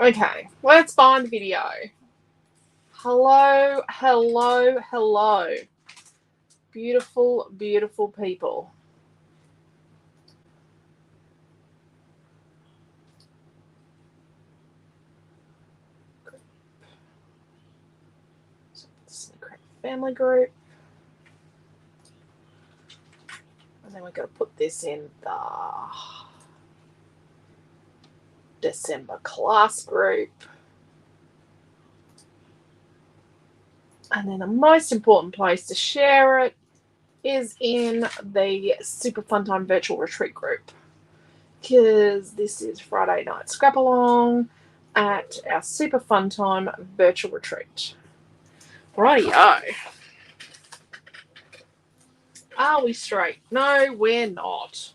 Okay, let's find the video. Hello, hello, hello. Beautiful, beautiful people. So this is the correct family group. And then we're going to put this in the December class group. And then the most important place to share it is in the Super Fun Time Virtual Retreat group, because this is Friday night scrap along at our Super Fun Time Virtual Retreat. Rightio. Are we straight? No, we're not.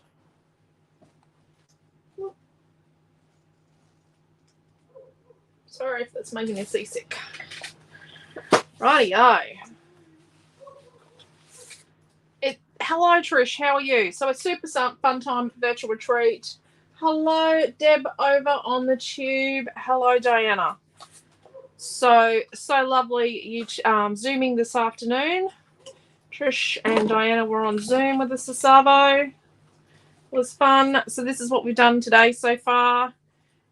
Sorry if that's making you seasick. Rightio. Hello, Trish. How are you? So it's Super Fun Time Virtual Retreat. Hello, Deb over on the tube. Hello, Diana. So lovely you Zooming this afternoon. Trish and Diana were on Zoom with us this Savo. It was fun. So this is what we've done today so far.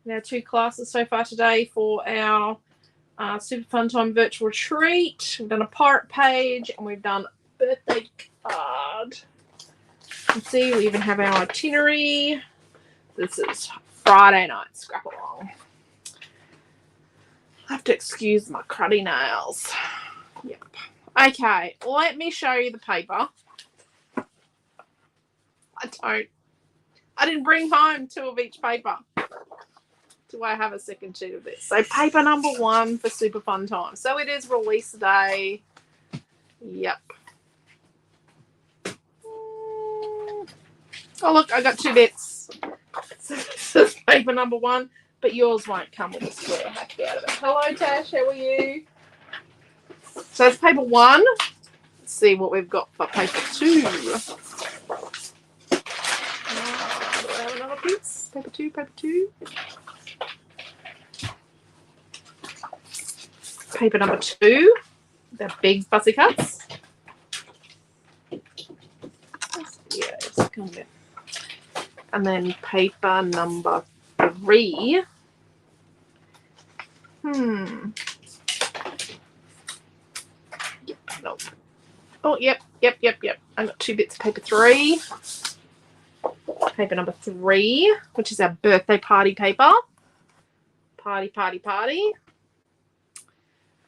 Our 2 classes so far today for our Super Fun Time Virtual Retreat. We've done a pirate page and we've done birthday card. You can see we even have our itinerary. This is Friday night scrap along. I have to excuse my cruddy nails. Yep. Okay, let me show you the paper. I didn't bring home 2 of each paper. Do I have a second sheet of this? So paper number 1 for Super Fun Time. So it is release day. Yep. Oh, look, I got 2 bits. So this is paper number 1, but yours won't come with a square. I have to get out of it. Hello, Tash. How are you? So it's paper 1. Let's see what we've got for paper 2. Do I have another piece? Paper 2, paper 2. Paper number 2. The big fussy cuts. Yeah, it's coming in. And then paper number 3. Yep, nope. Oh, yep. I got 2 bits of paper 3. Paper number 3, which is our birthday party paper. Party.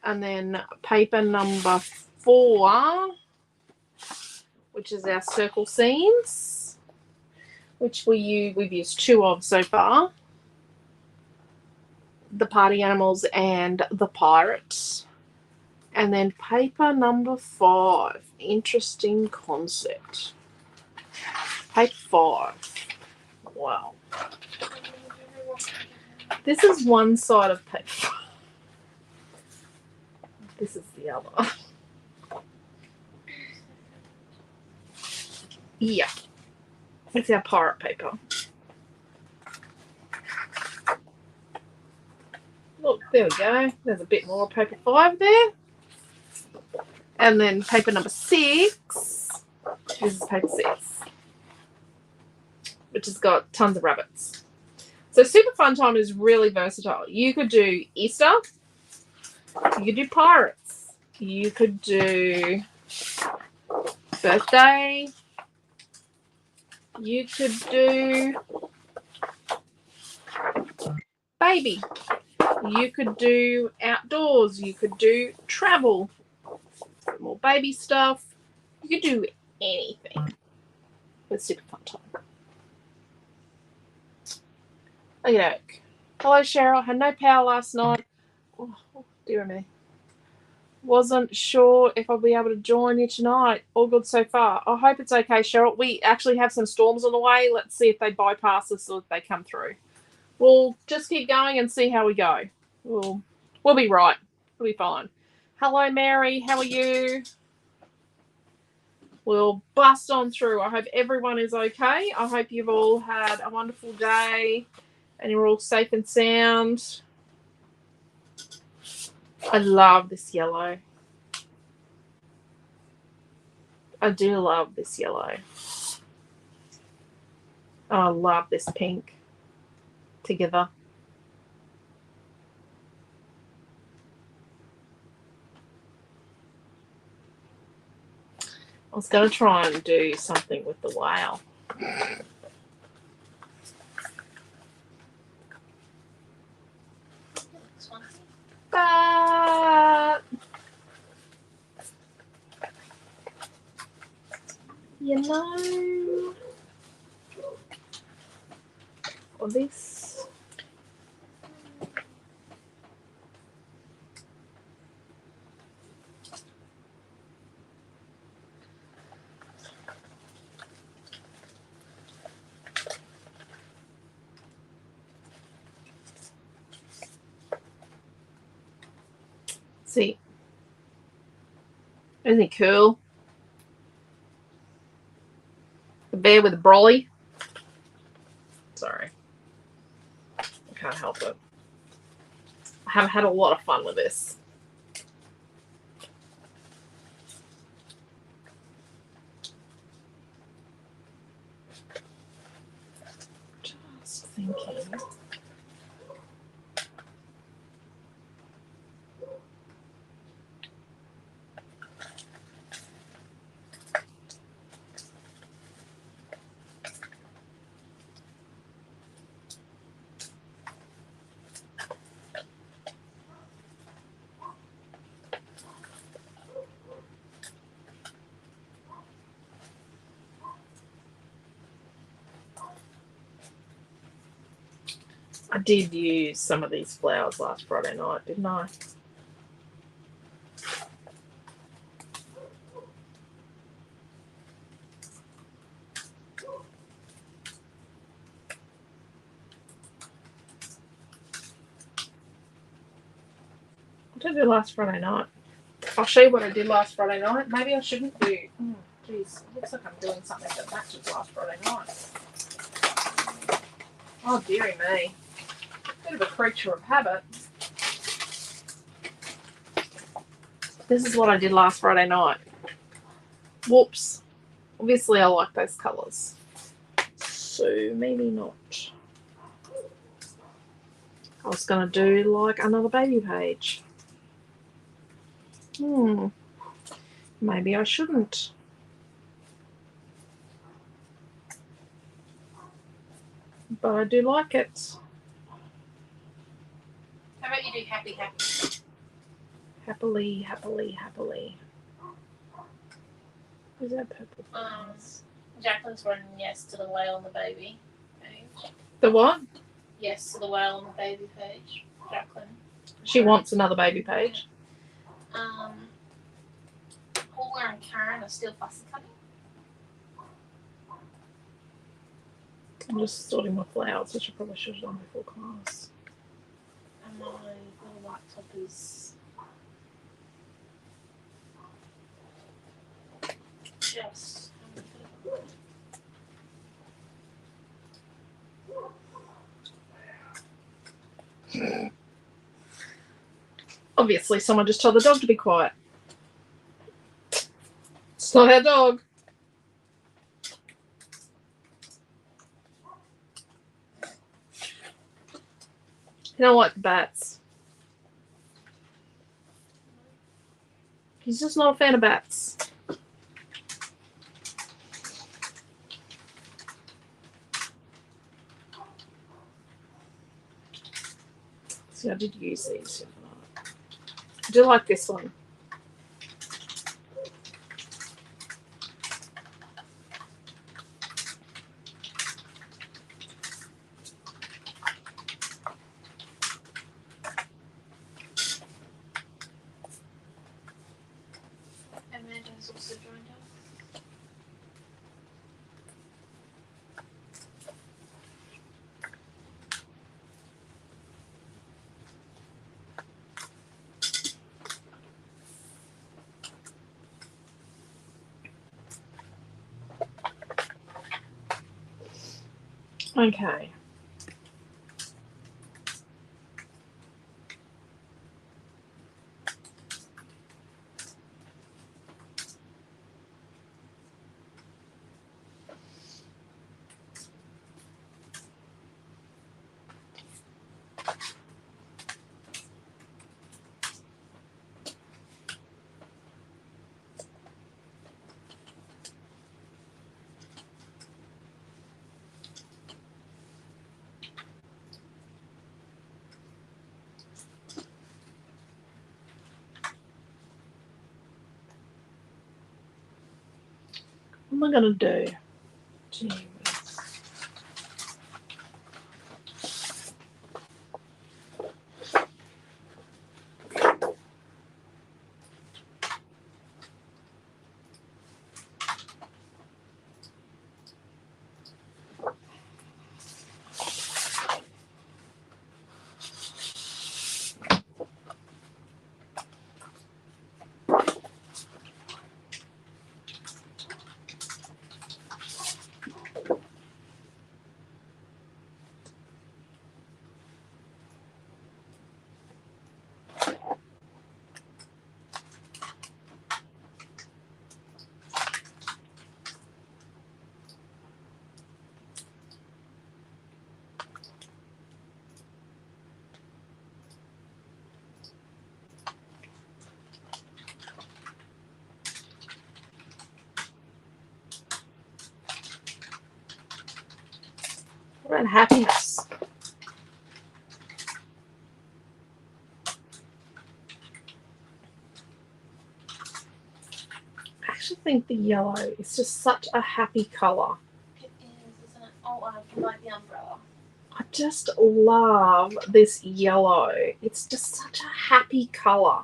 And then paper number 4, which is our circle scenes, which we've used 2 of so far. The party animals and the pirates. And then paper number 5. Interesting concept. Paper 5. Wow. This is one side of paper. This is the other. Yeah. It's our pirate paper. Look, there we go. There's a bit more paper 5 there. And then paper number 6. This is paper 6. Which has got tons of rabbits. So Super Fun Time is really versatile. You could do Easter. You could do pirates. You could do birthday. You could do baby. You could do outdoors. You could do travel. More baby stuff. You could do anything with Super Fun Time. Okay. Hello, Cheryl. Had no power last night. Oh, dear me. Wasn't sure if I'll be able to join you tonight. All good so far. I hope it's okay, Cheryl. We actually have some storms on the way. Let's see if they bypass us or if they come through. We'll just keep going and see how we go. We'll be right. We'll be fine. Hello, Mary. How are you? We'll bust on through. I hope everyone is okay. I hope you've all had a wonderful day and you're all safe and sound. I love this yellow. I do love this yellow. Oh, I love this pink together. I was going to try and do something with the whale. But you know, or this. See, isn't it cool? The bear with the brolly. Sorry, I can't help it. I have had a lot of fun with this. Just thinking. I did use some of these flowers last Friday night, didn't I? What did I do last Friday night? I'll show you what I did last Friday night. Maybe I shouldn't do. Oh, geez, it looks like I'm doing something that matches last Friday night. Oh, dearie me. Bit of a creature of habit. This is what I did last Friday night. Whoops. Obviously, I like those colours. So, maybe not. I was going to do, like, another baby page. Maybe I shouldn't. But I do like it. How about you do happy, happy? Happily, happily, happily. Is that purple? Jacqueline's running yes to the whale on the baby page. The what? Yes to the whale on the baby page. Jacqueline. She wants another baby page. Paula and Karen are still fussy cutting. I'm just sorting my flowers, which I probably should have done before class. And my little laptop is just. Obviously, someone just told the dog to be quiet. It's not our dog. You don't like the bats. He's just not a fan of bats. See, I did use these. I do like this one. Amanda's also joined us. Okay. am I going to do? Gee. What about happiness? I actually think the yellow is just such a happy colour. It is, isn't it? Oh, I like the umbrella. I just love this yellow. It's just such a happy colour.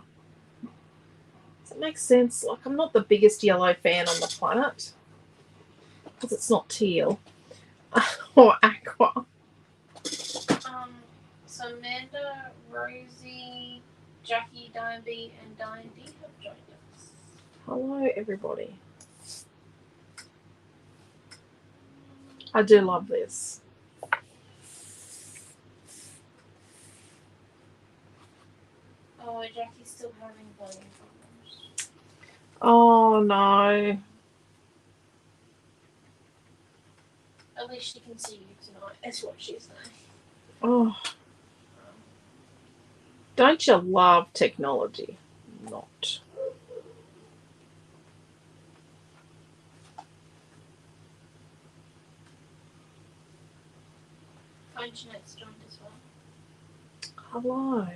Does it make sense? Like, I'm not the biggest yellow fan on the planet because it's not teal or aqua. So Amanda, Rosie, Jackie, Diane B, and Diane D have joined us. Hello, everybody. I do love this. Oh, Jackie's still having volume problems. Oh, no. At least she can see you tonight. That's what she's saying. Oh. Don't you love technology? Not. Funtimes joined as well. Hello.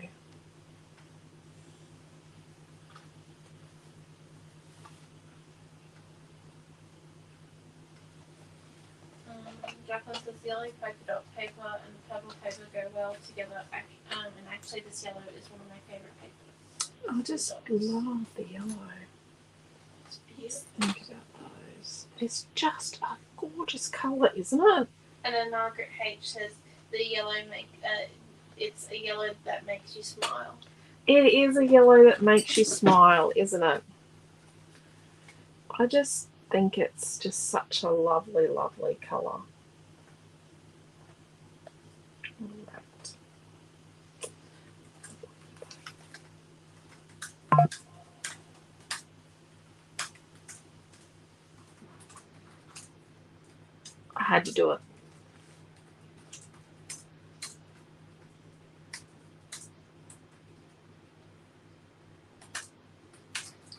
Jacqueline says the yellow polka dot paper and the purple paper go well together, and actually this yellow is one of my favourite papers. I just love the yellow. It's beautiful. Think about those. It's just a gorgeous colour, isn't it? And then Margaret H says the yellow it's a yellow that makes you smile. It is a yellow that makes you smile, isn't it? I just think it's just such a lovely, lovely colour. I had to do it.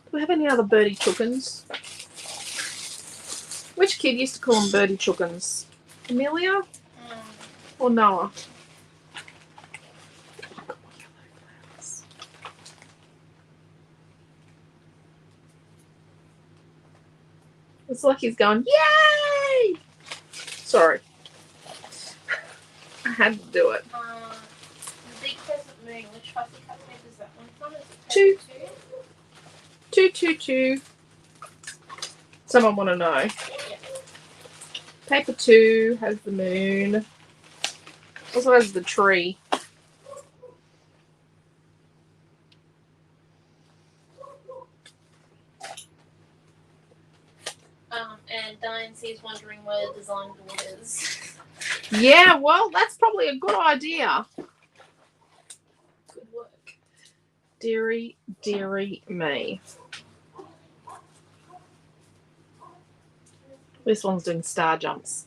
Do we have any other birdie chookins? Which kid used to call them birdie chookins? Amelia or Noah? It's like he's going, yay! Sorry. I had to do it. The big crescent moon, which fussy cut paper is that one from? Is it Two. two? 222. Someone want to know. Yeah. Paper 2 has the moon. Also has the tree. And Diane C's wondering where the design board is. Yeah, well, that's probably a good idea. Good work. Deary, deary me. This one's doing star jumps.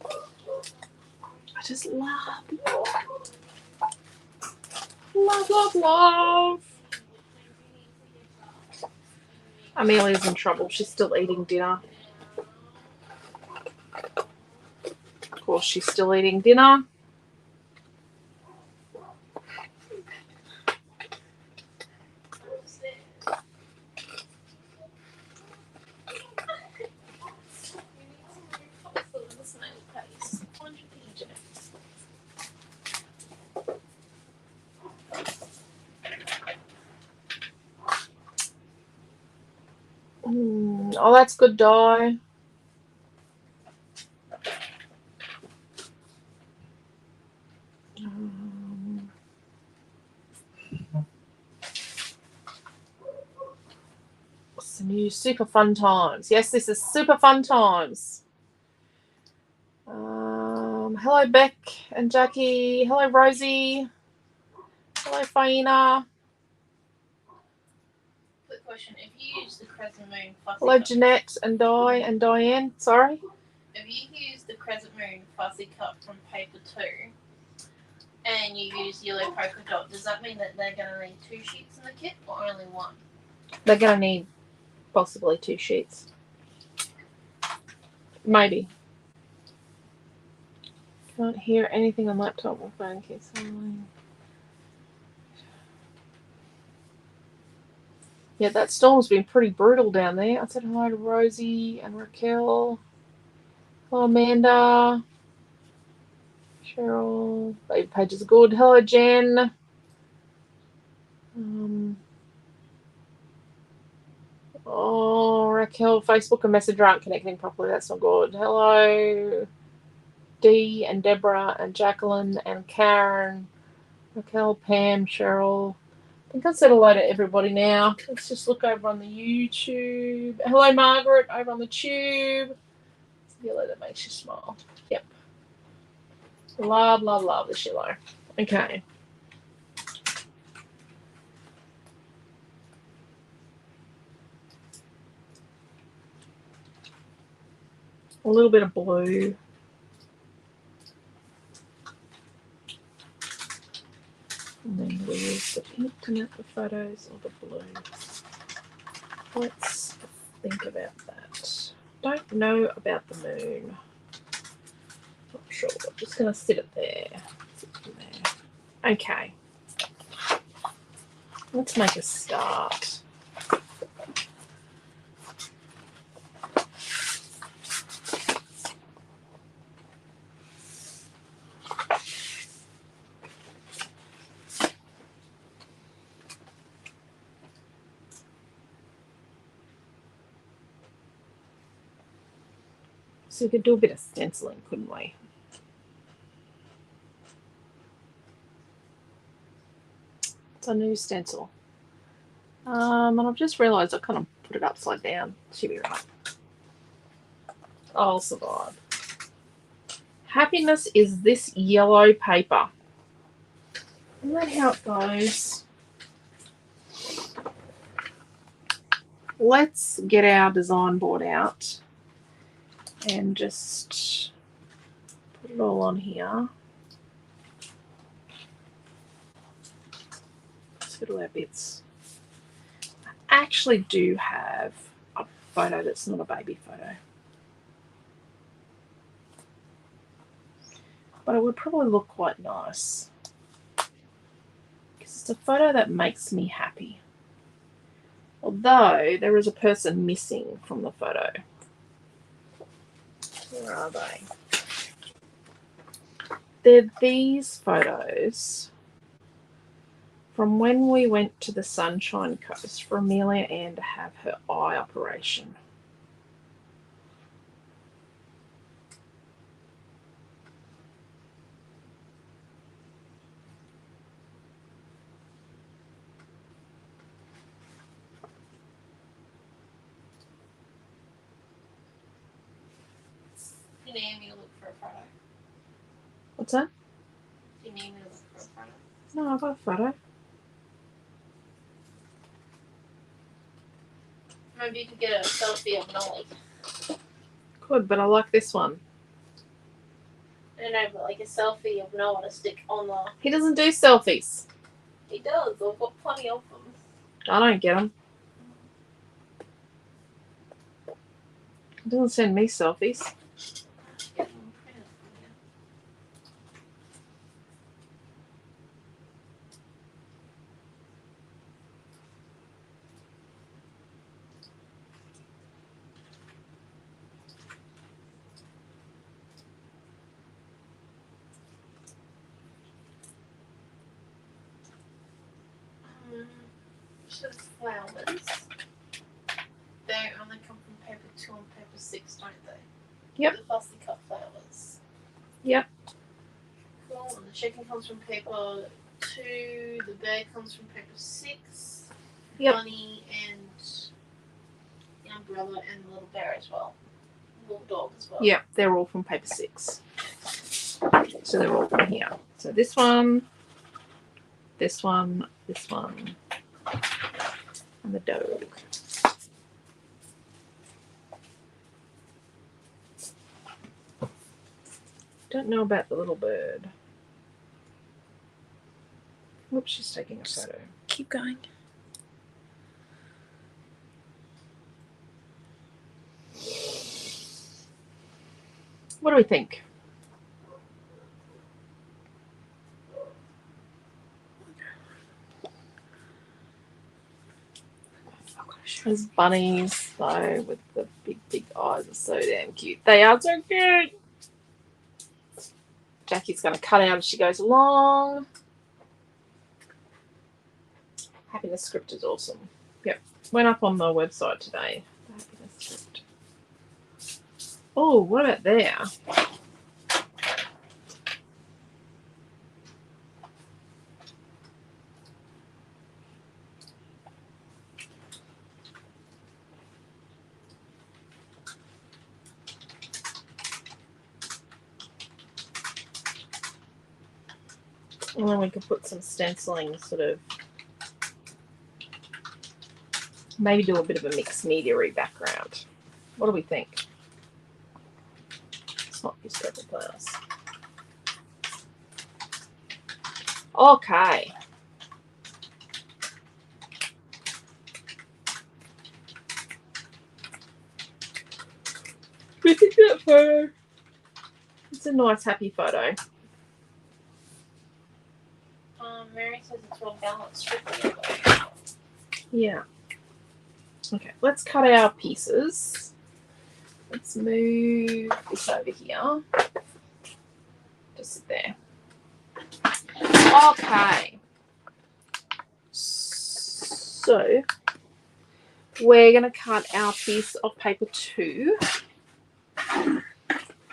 I just love. Love, love, love. Amelia's in trouble. She's still eating dinner. Of course, she's still eating dinner. Oh, that's good dye. What's the new Super Fun Times? Yes, this is Super Fun Times. Hello, Beck and Jackie. Hello, Rosie. Hello, Faina. Quick question: if you use the Crescent Moon fussy Hello, cut, Jeanette and Di and Diane. Sorry. if you use the Crescent Moon fussy cut from paper 2, and you use yellow polka dot, does that mean that they're going to need 2 sheets in the kit or only 1? They're going to need possibly 2 sheets. Maybe. Can't hear anything on laptop or phone. Yeah, that storm's been pretty brutal down there. I said hello to Rosie and Raquel. Hello, Amanda. Cheryl. Baby Page is good. Hello, Jen. Oh, Raquel, Facebook and Messenger aren't connecting properly. That's not good. Hello, Dee and Deborah and Jacqueline and Karen. Raquel, Pam, Cheryl. I think I said hello to everybody now. Let's just look over on the YouTube. Hello, Margaret, over on the tube. It's the yellow that makes you smile. Yep. Love this yellow. Okay. A little bit of blue. And then we use the pink to make the photos or the blue. Let's think about that. Don't know about the moon. Not sure. I'm just going to sit it there. Okay. Let's make a start. So we could do a bit of stenciling, couldn't we? It's a new stencil. And I've just realised I kind of put it upside down. Should be right. I'll survive. Happiness is this yellow paper. Isn't that how it goes? Let's get our design board out and just put it all on here. Let's get all our bits. I actually do have a photo that's not a baby photo. But it would probably look quite nice. Because it's a photo that makes me happy. Although there is a person missing from the photo. Where are they? They're these photos from when we went to the Sunshine Coast for Amelia Ann to have her eye operation. You need me to look for a photo. What's that? You need me to look for a photo. No, I've got a photo. Maybe you could get a selfie of Nolly. Could, but I like this one. I don't know, but like a selfie of Noah to stick on the... He doesn't do selfies. He does. I've got plenty of them. I don't get them. He doesn't send me selfies. Get them printed for you. So the flowers, they only come from paper 2 and paper 6, don't they? Yep. The fussy cut flowers. Yep. Cool. And the chicken comes from paper 2. The bear comes from paper 6. Yep. Bunny and the umbrella and the little bear as well. Little dog as well. Yep, they're all from paper 6. So they're all from here. So this one, this one, this one, and the dog. Don't know about the little bird. Oops, she's taking a photo. Keep going. What do we think? Those bunnies, though, with the big eyes are so damn cute. They are so cute. Jackie's going to cut out as she goes along. Happiness script is awesome. Yep. Went up on the website today. The happiness script. Oh, what about there? And then we could put some stenciling, sort of, maybe do a bit of a mixed media-y background. What do we think? It's not use purple flowers. Okay. We think that photo. It's a nice, happy photo. Mary says it's well balanced strictly. Yeah. Okay, let's cut our pieces. Let's move this over here. Just sit there. Okay. So we're going to cut our piece of paper 2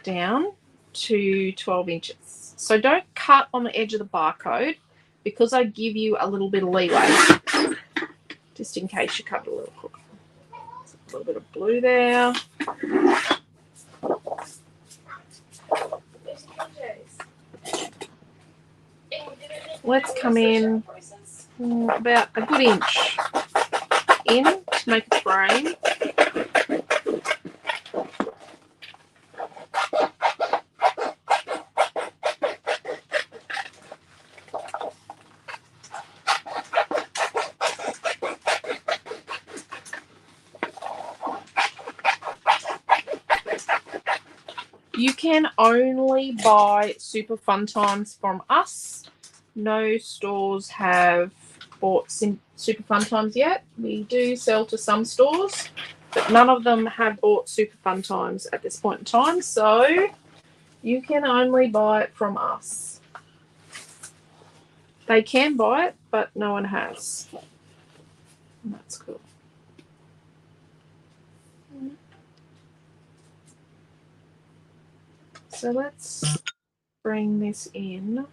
down to 12 inches. So don't cut on the edge of the barcode because I give you a little bit of leeway just in case you cut it a little crooked. A little bit of blue there. Let's come in about a good inch in to make a frame. You can only buy Super Funtimes from us. No stores have bought Super Funtimes yet. We do sell to some stores, but none of them have bought Super Funtimes at this point in time. So you can only buy it from us. They can buy it, but no one has. And that's cool. So let's bring this in.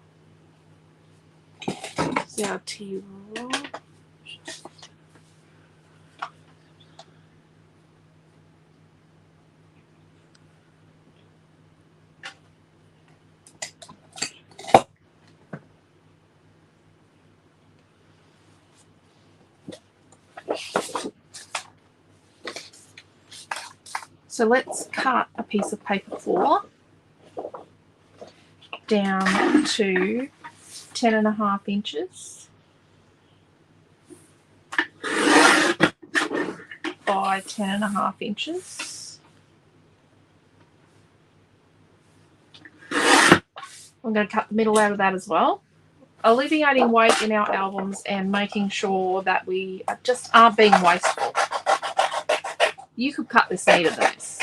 This is our T-roll. So let's cut a piece of paper 4 down to 10.5 inches by 10.5 inches. I'm going to cut the middle out of that as well, alleviating weight in our albums and making sure that we just aren't being wasteful. You could cut this neater than this.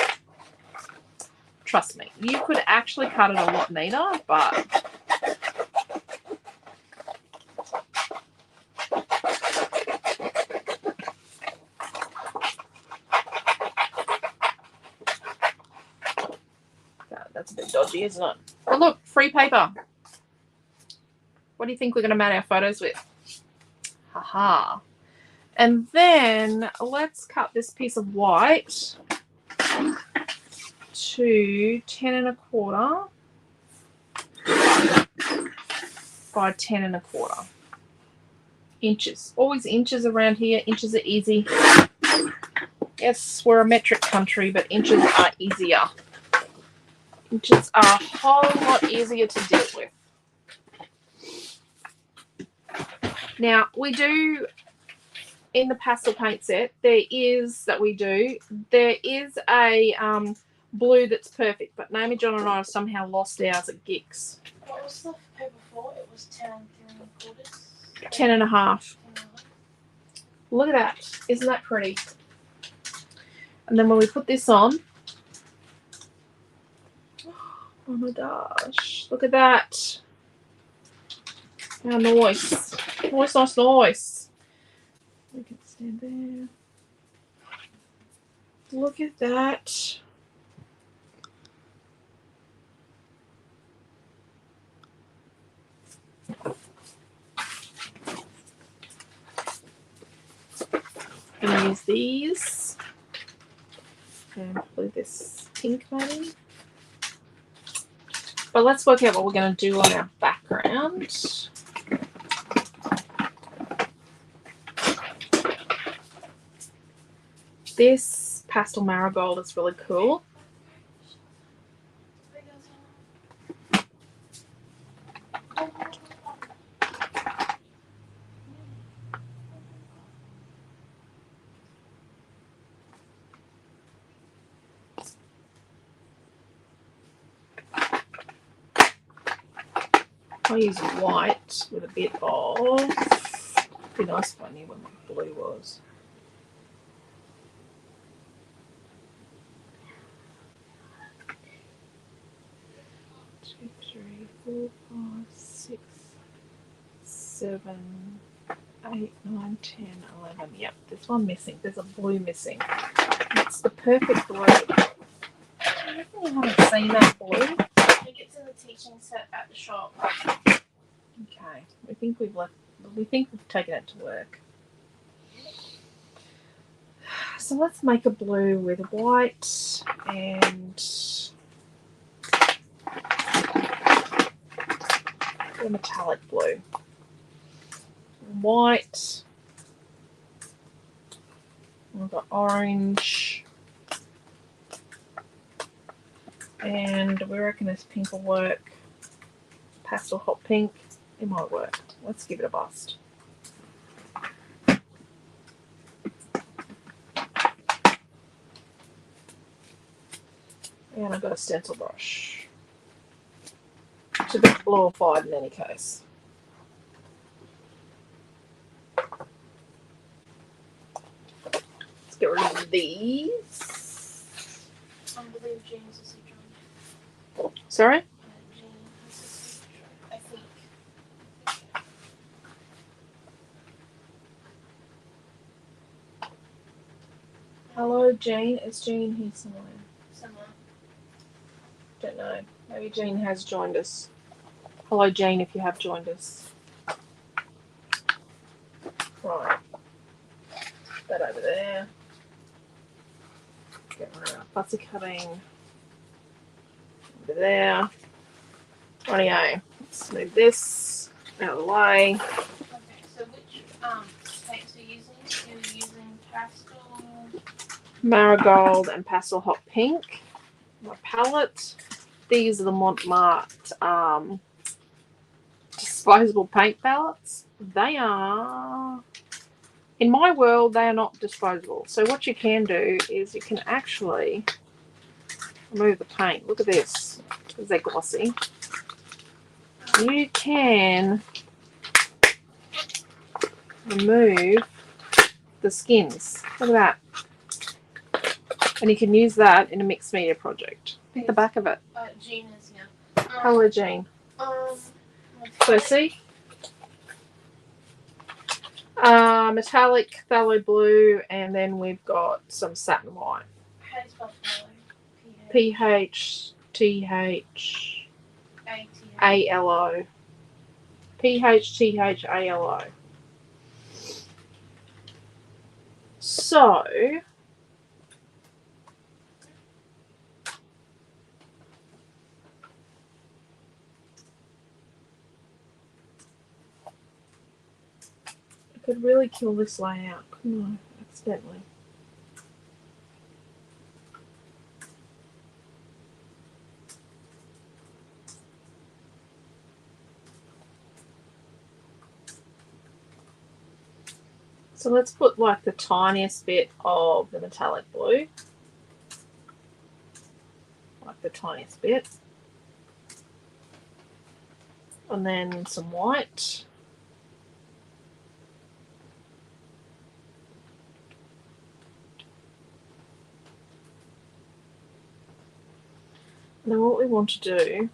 Trust me, you could actually cut it a lot neater, but that's a bit dodgy, isn't it? But look, free paper. What do you think we're going to mat our photos with? Haha. And then let's cut this piece of white to 10 1/4 by 10 1/4 inches. Always inches around here. Inches are easy. Yes, we're a metric country, but inches are easier. Inches are a whole lot easier to deal with. Now, we do, in the pastel paint set, there is a blue that's perfect, but Naomi, John and I have somehow lost ours at Gix. What was the paper for? It was 10 3/4. 10 1/2. Look at that. Isn't that pretty? And then when we put this on, oh my gosh, look at that. How nice. Nice, nice, nice. We can stand there. Look at that. I'm going to use these. And probably this pink maybe. But let's work out what we're going to do on our background. This pastel marigold is really cool. I'll use white with a bit of, it'd be nice if I knew what my blue was. Two, 3, 4, 5, 6, 7, 8, 9, 10, 11. Yep, there's one missing. There's a blue missing. It's the perfect blue. I reckon you haven't seen that blue. I think it's in the teaching set at the shop. Okay, we think we've taken it to work. So let's make a blue with white and a metallic blue. White. We've got orange. And we reckon this pink will work. Pastel hot pink. It might work. Let's give it a bust. And I've got a stencil brush. It's a bit glorified in any case. Let's get rid of these. I believe James is joined. Sorry? I think. Hello, Jean. Is Jean here somewhere? Somewhere. Don't know. Maybe Jean has joined us. Hello, Jean, if you have joined us. Right. That over there. Get rid of our fussy cutting. Over there. Rightio. Let's move this out of the way. Okay, so which paints are you using? You're using pastel. Marigold and pastel hot pink. My palette. These are the Montmartre disposable paint palettes. They are, in my world, they are not disposable. So what you can do is you can actually remove the paint. Look at this. Because they're glossy. You can remove the skins. Look at that. And you can use that in a mixed media project. Pick the back of it. Jean is here. Hello, Jean. So see? Metallic phthalo blue, and then we've got some satin white. How do you spell phthalo? PH2 P-H-T-H-A-L-O. P-H-T-H-A-L-O. So, I could really kill this layout, couldn't I, accidentally? So let's put like the tiniest bit of the metallic blue. Like the tiniest bit. And then some white. And then what we want to do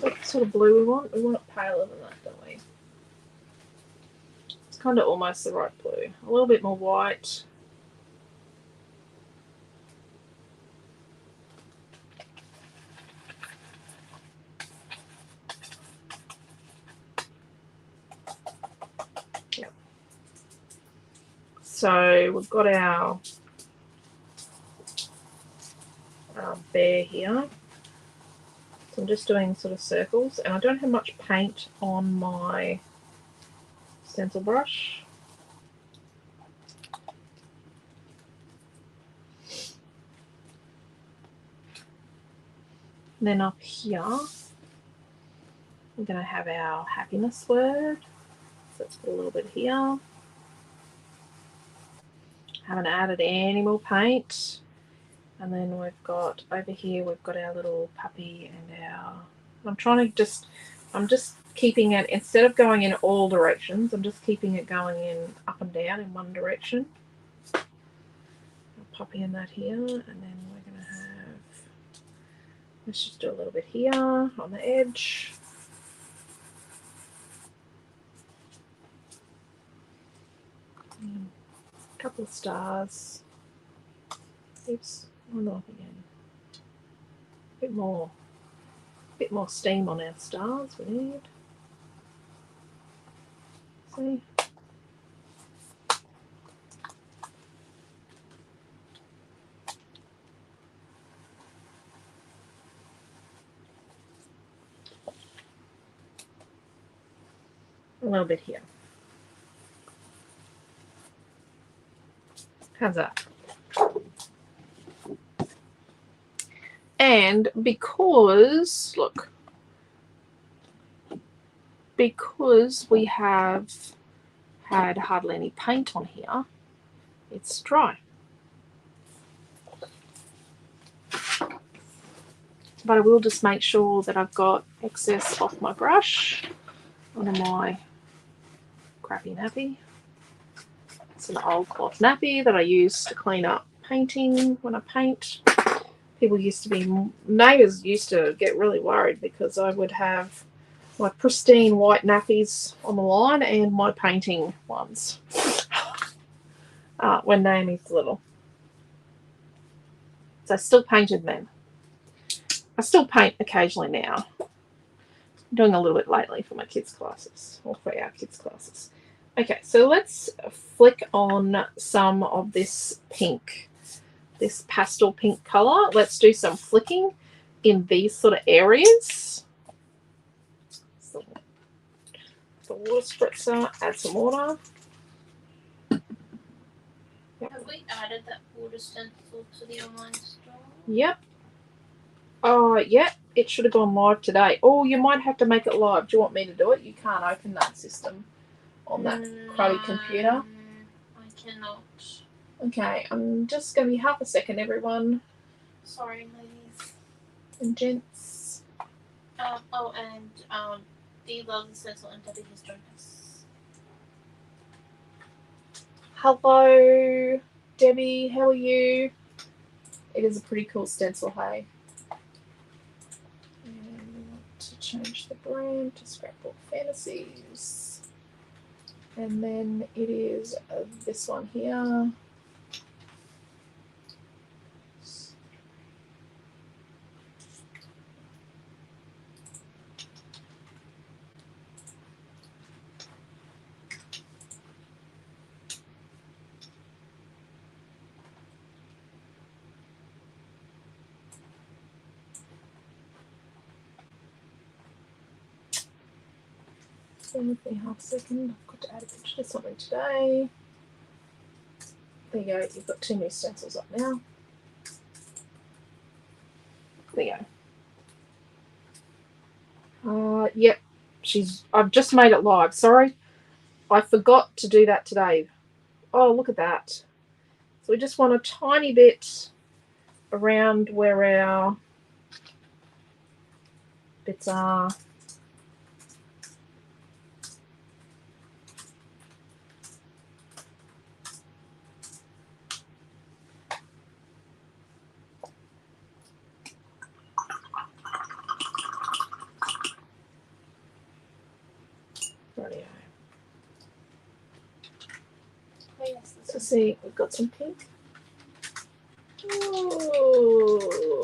what sort of blue we want? We want it paler than that, don't we? It's kind of almost the right blue. A little bit more white. Yep. So we've got our bear here. So I'm just doing sort of circles, and I don't have much paint on my stencil brush. And then up here, we're going to have our happiness word. So let's put a little bit here. Haven't added any more paint. And then we've got over here, we've got our little puppy and our... I'm just keeping it, instead of going in all directions, I'm just keeping it going in up and down in one direction. I'll puppy in that here, and then we're going to have... Let's just do a little bit here on the edge. A couple of stars. Oops, one off again. A bit more steam on our stars we need. See? A little bit here. How's that? And because, look, because we have had hardly any paint on here, it's dry. But I will just make sure that I've got excess off my brush onto my crappy nappy. It's an old cloth nappy that I use to clean up painting when I paint. Neighbours used to get really worried because I would have my pristine white nappies on the line and my painting ones when Naomi's little. So I still painted then. I still paint occasionally now. I'm doing a little bit lately for my kids' classes, or for our kids' classes. Okay, so let's flick on some of this pink, this pastel pink colour. Let's do some flicking in these sort of areas. So, the water spritzer, add some water. Yep. Have we added that water stencil to the online store? Yep. Oh, yeah, it should have gone live today. Oh, you might have to make it live. Do you want me to do it? You can't open that system on that cruddy computer. I cannot. Okay, I'm just going to be half a second, everyone. Sorry, ladies. And gents. Dee loves the stencil and Debbie has joined us. Hello, Debbie. How are you? It is a pretty cool stencil, hey? to change the brand to Scrapbook Fantasies. And then it is this one here. With me half a second. I've got to add a picture to something today. There you go. You've got 2 new stencils up now. There you go. Yep. I've just made it live. Sorry. I forgot to do that today. Oh, look at that. So we just want a tiny bit around where our bits are. Rightio. So see, we've got some pink. Oh,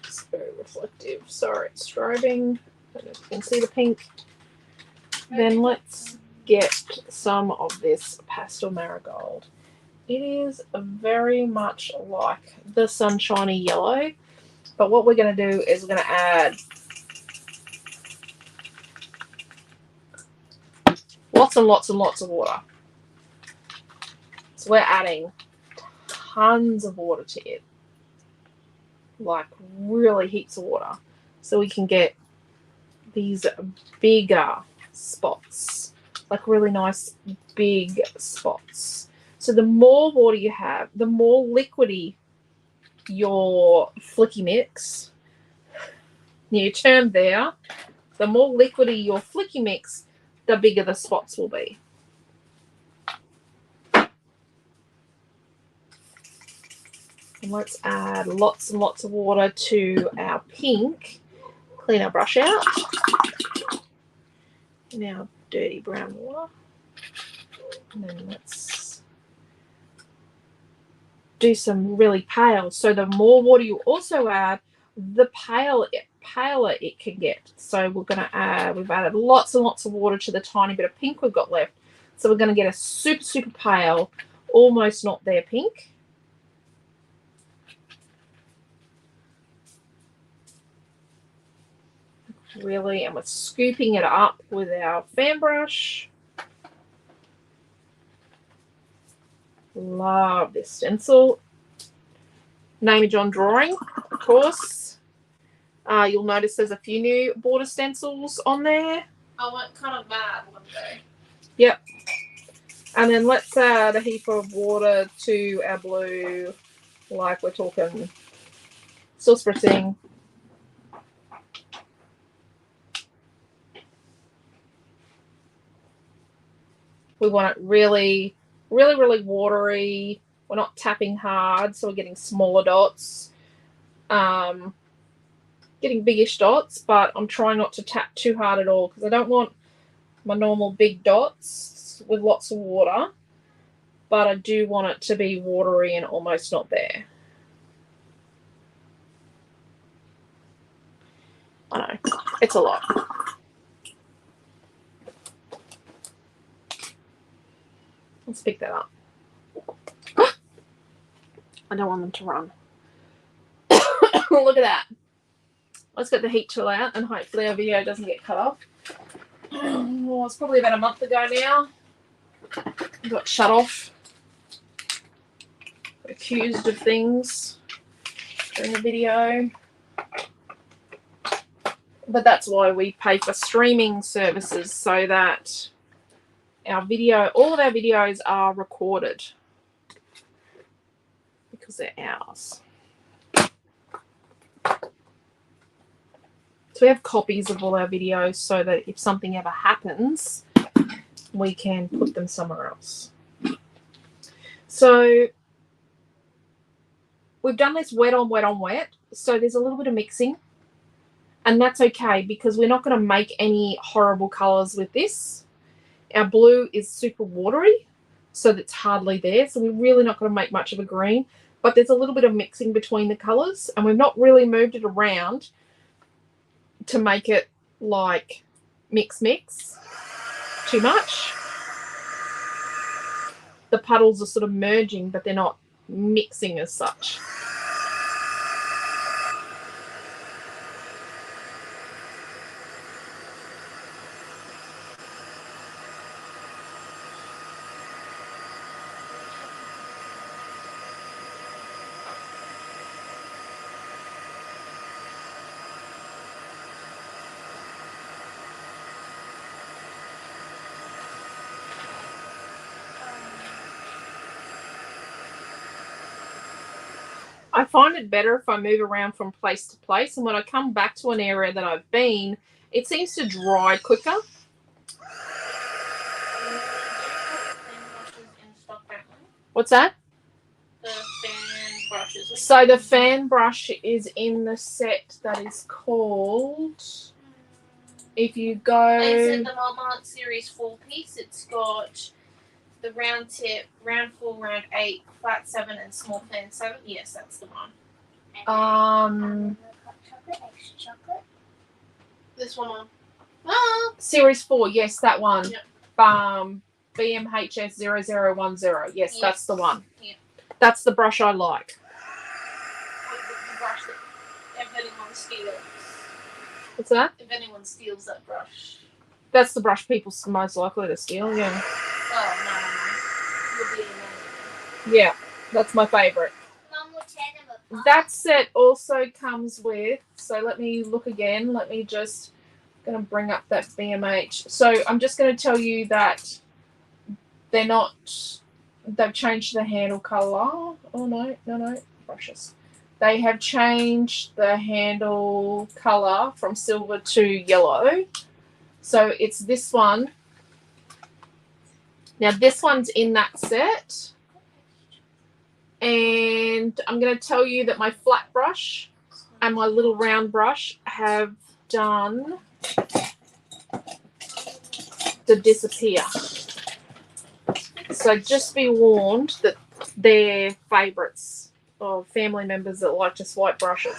it's very reflective. Sorry, it's strobing. I don't know if you can see the pink. Then let's get some of this pastel marigold. It is very much like the sunshiny yellow, but what we're going to do is we're going to add lots and lots and lots of water. So we're adding tons of water to it, like really heaps of water, so we can get these bigger spots, like really nice big spots. So the more water you have, the more liquidy your flicky mix, new term there, the more liquidy your flicky mix, the bigger the spots will be. And let's add lots and lots of water to our pink. Clean our brush out. In our dirty brown water. And then let's do some really pale. So the more water you also add, the paler it can get. So we're going to add, we've added lots and lots of water to the tiny bit of pink we've got left. So we're going to get a super, super pale, almost not there pink. Really, and we're scooping it up with our fan brush. Love this stencil. Nameage on drawing, of course. You'll notice there's a few new border stencils on there. I went kind of mad one day. Yep. And then let's add a heap of water to our blue, like we're talking still spritzing. We want it really, really, really watery. We're not tapping hard, so we're getting smaller dots. Getting biggish dots, but I'm trying not to tap too hard at all because I don't want my normal big dots with lots of water, but I do want it to be watery and almost not there. I know, it's a lot. Let's pick that up. I don't want them to run. Look at that. Let's get the heat tool out and hopefully our video doesn't get cut off. Well, it's probably about a month ago now. I got shut off. Accused of things during the video. But that's why we pay for streaming services, so that all of our videos are recorded because they're ours. So we have copies of all our videos so that if something ever happens, we can put them somewhere else. So we've done this wet on wet on wet. So there's a little bit of mixing. And that's okay because we're not going to make any horrible colours with this. Our blue is super watery, so that's hardly there. So we're really not going to make much of a green, but there's a little bit of mixing between the colours, and we've not really moved it around to make it like mix too much. The puddles are sort of merging, but they're not mixing as such. I find it better if I move around from place to place, and when I come back to an area that I've been, it seems to dry quicker. What's that? The fan brushes. So the fan brush is in the set that is called, if you go... It's in the Marmont Series 4-piece. It's got the round tip, round 4, round 8, flat 7, and small fan 7. Yes, that's the one. Extra chocolate. This one. Series 4, yes, that one. Yep. BMHS 0010. Yes, that's the one. Yeah. That's the brush I like. The brush that if anyone steals. What's that? If anyone steals that brush. That's the brush people most likely to steal, yeah. Oh, no. You'll be in Yeah, that's my favourite. Mum will tear them apart. That set also comes with, so let me look again. Let me just, going to bring up that BMH. So I'm just going to tell you that they're not, they've changed the handle colour. Oh, no, brushes. They have changed the handle colour from silver to yellow. So it's this one. Now this one's in that set. And I'm going to tell you that my flat brush and my little round brush have done to disappear. So just be warned that they're favourites of family members that like to swipe brushes.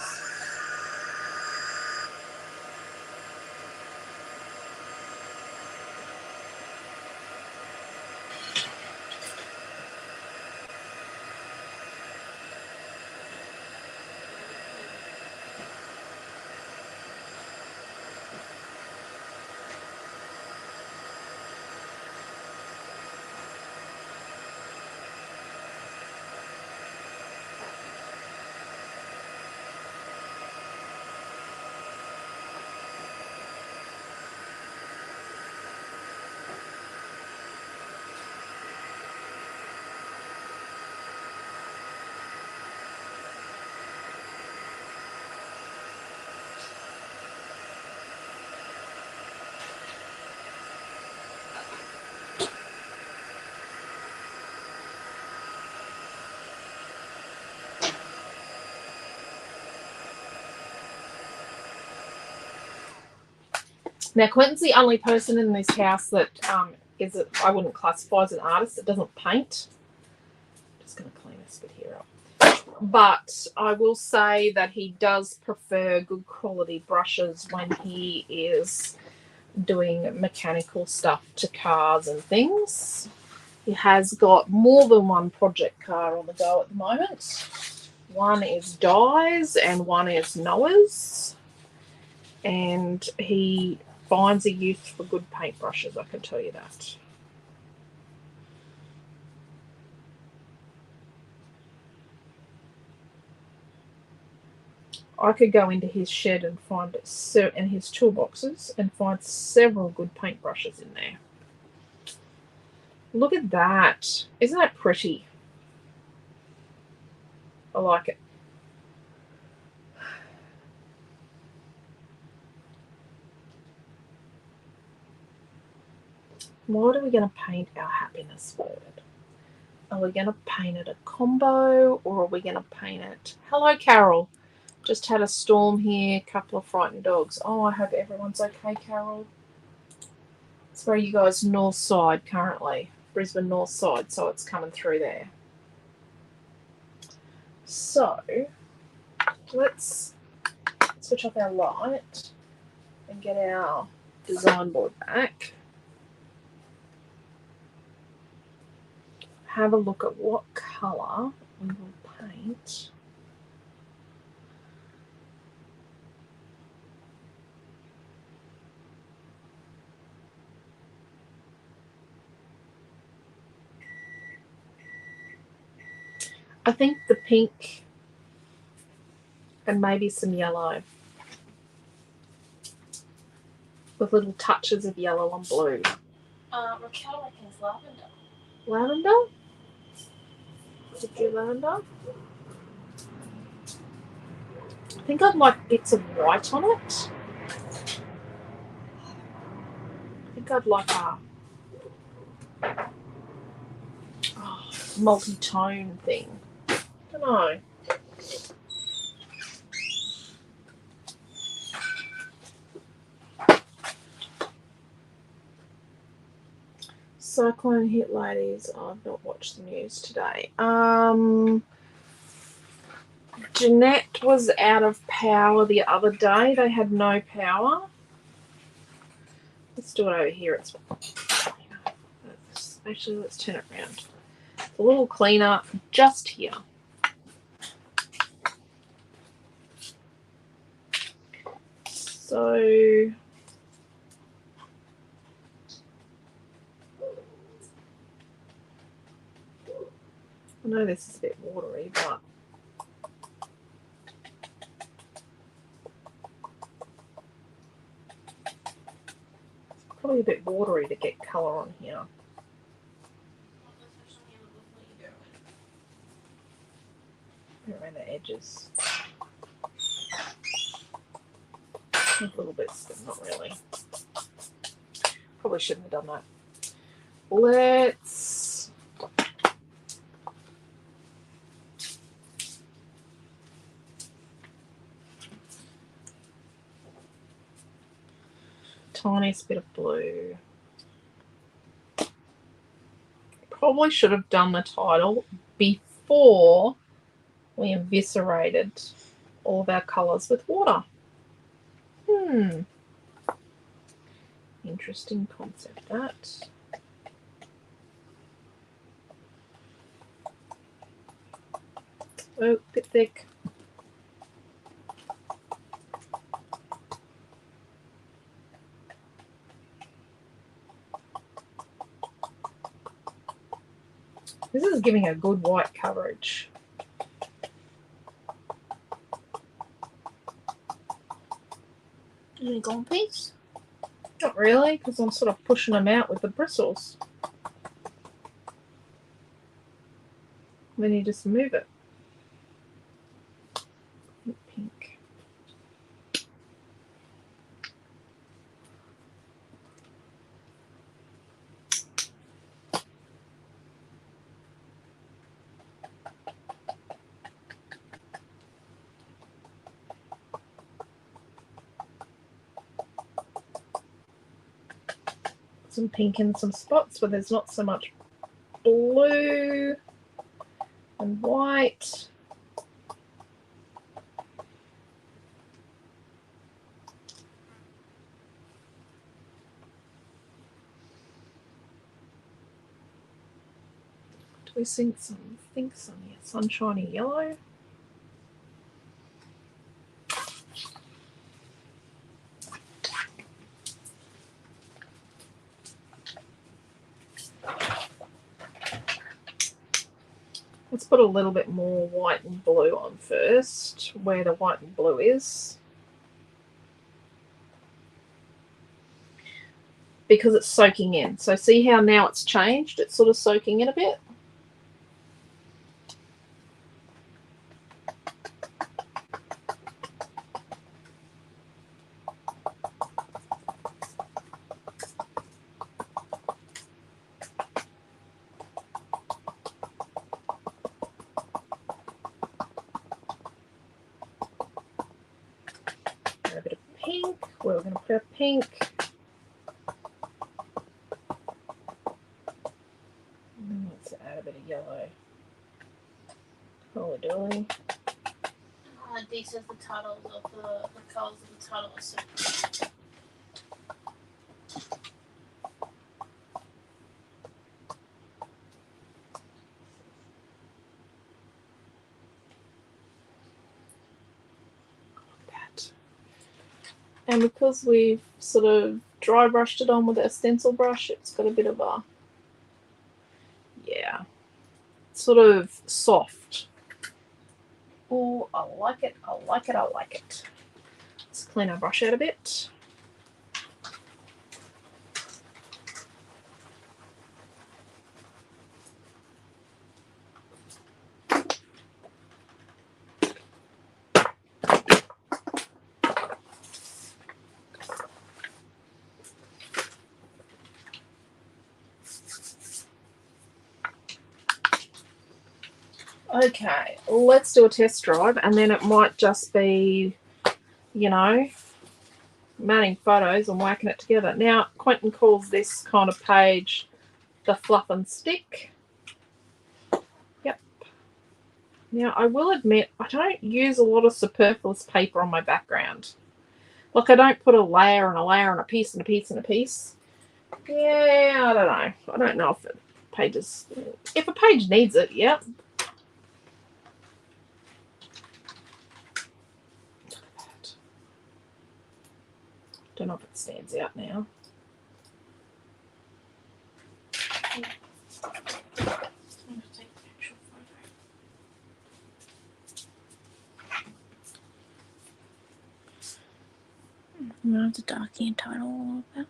Now, Quentin's the only person in this house that I wouldn't classify as an artist that doesn't paint. I'm just going to clean this bit here up. But I will say that he does prefer good quality brushes when he is doing mechanical stuff to cars and things. He has got more than one project car on the go at the moment. One is Dies and one is Noah's. And he finds a use for good paintbrushes, I can tell you that. I could go into his shed and find and his toolboxes and find several good paintbrushes in there. Look at that. Isn't that pretty? I like it. What are we going to paint our happiness word? Are we going to paint it a combo or are we going to paint it? Hello, Carol. Just had a storm here, a couple of frightened dogs. Oh, I hope everyone's okay, Carol. It's where you guys north side currently, Brisbane north side, so it's coming through there. So let's switch off our light and get our design board back. Have a look at what colour we will paint. I think the pink and maybe some yellow with little touches of yellow and blue. Raquel reckons lavender. Lavender? Did you lavender? I think I'd like bits of white on it. I think I'd like a multi-tone thing. I don't know. Cyclone hit ladies. I've not watched the news today. Jeanette was out of power the other day. They had no power. Let's do it over here. Actually, let's turn it around. It's a little cleaner just here. So I know this is a bit watery, but it's probably a bit watery to get colour on here. Around the edges. A little bit, but not really. Probably shouldn't have done that. Let's tiniest bit of blue. Probably should have done the title before we eviscerated all of our colours with water. Interesting concept, that. Oh, bit thick. This is giving a good white coverage. Any gompies? Not really, because I'm sort of pushing them out with the bristles. Then you just move it. Pink. Some pink in some spots where there's not so much blue and white. Do we think some yeah, sunshiny yellow? Let's put a little bit more white and blue on first, where the white and blue is. Because it's soaking in. So see how now it's changed? It's sort of soaking in a bit. pink. Where we're going to put our pink. Let's add a bit of yellow. Holy dolly. These are the titles of the colours of the titles. And because we've sort of dry brushed it on with a stencil brush, it's got a bit of a, yeah, sort of soft. Oh, I like it, I like it, I like it. Let's clean our brush out a bit. Okay, let's do a test drive, and then it might just be, you know, mounting photos and whacking it together. Now, Quentin calls this kind of page the fluff and stick. Yep. Now, I will admit, I don't use a lot of superfluous paper on my background. Like, I don't put a layer and a layer and a piece and a piece and a piece. Yeah, I don't know. I don't know if if a page needs it, yeah. Don't know if it stands out now. I'm going to darken and title a little bit.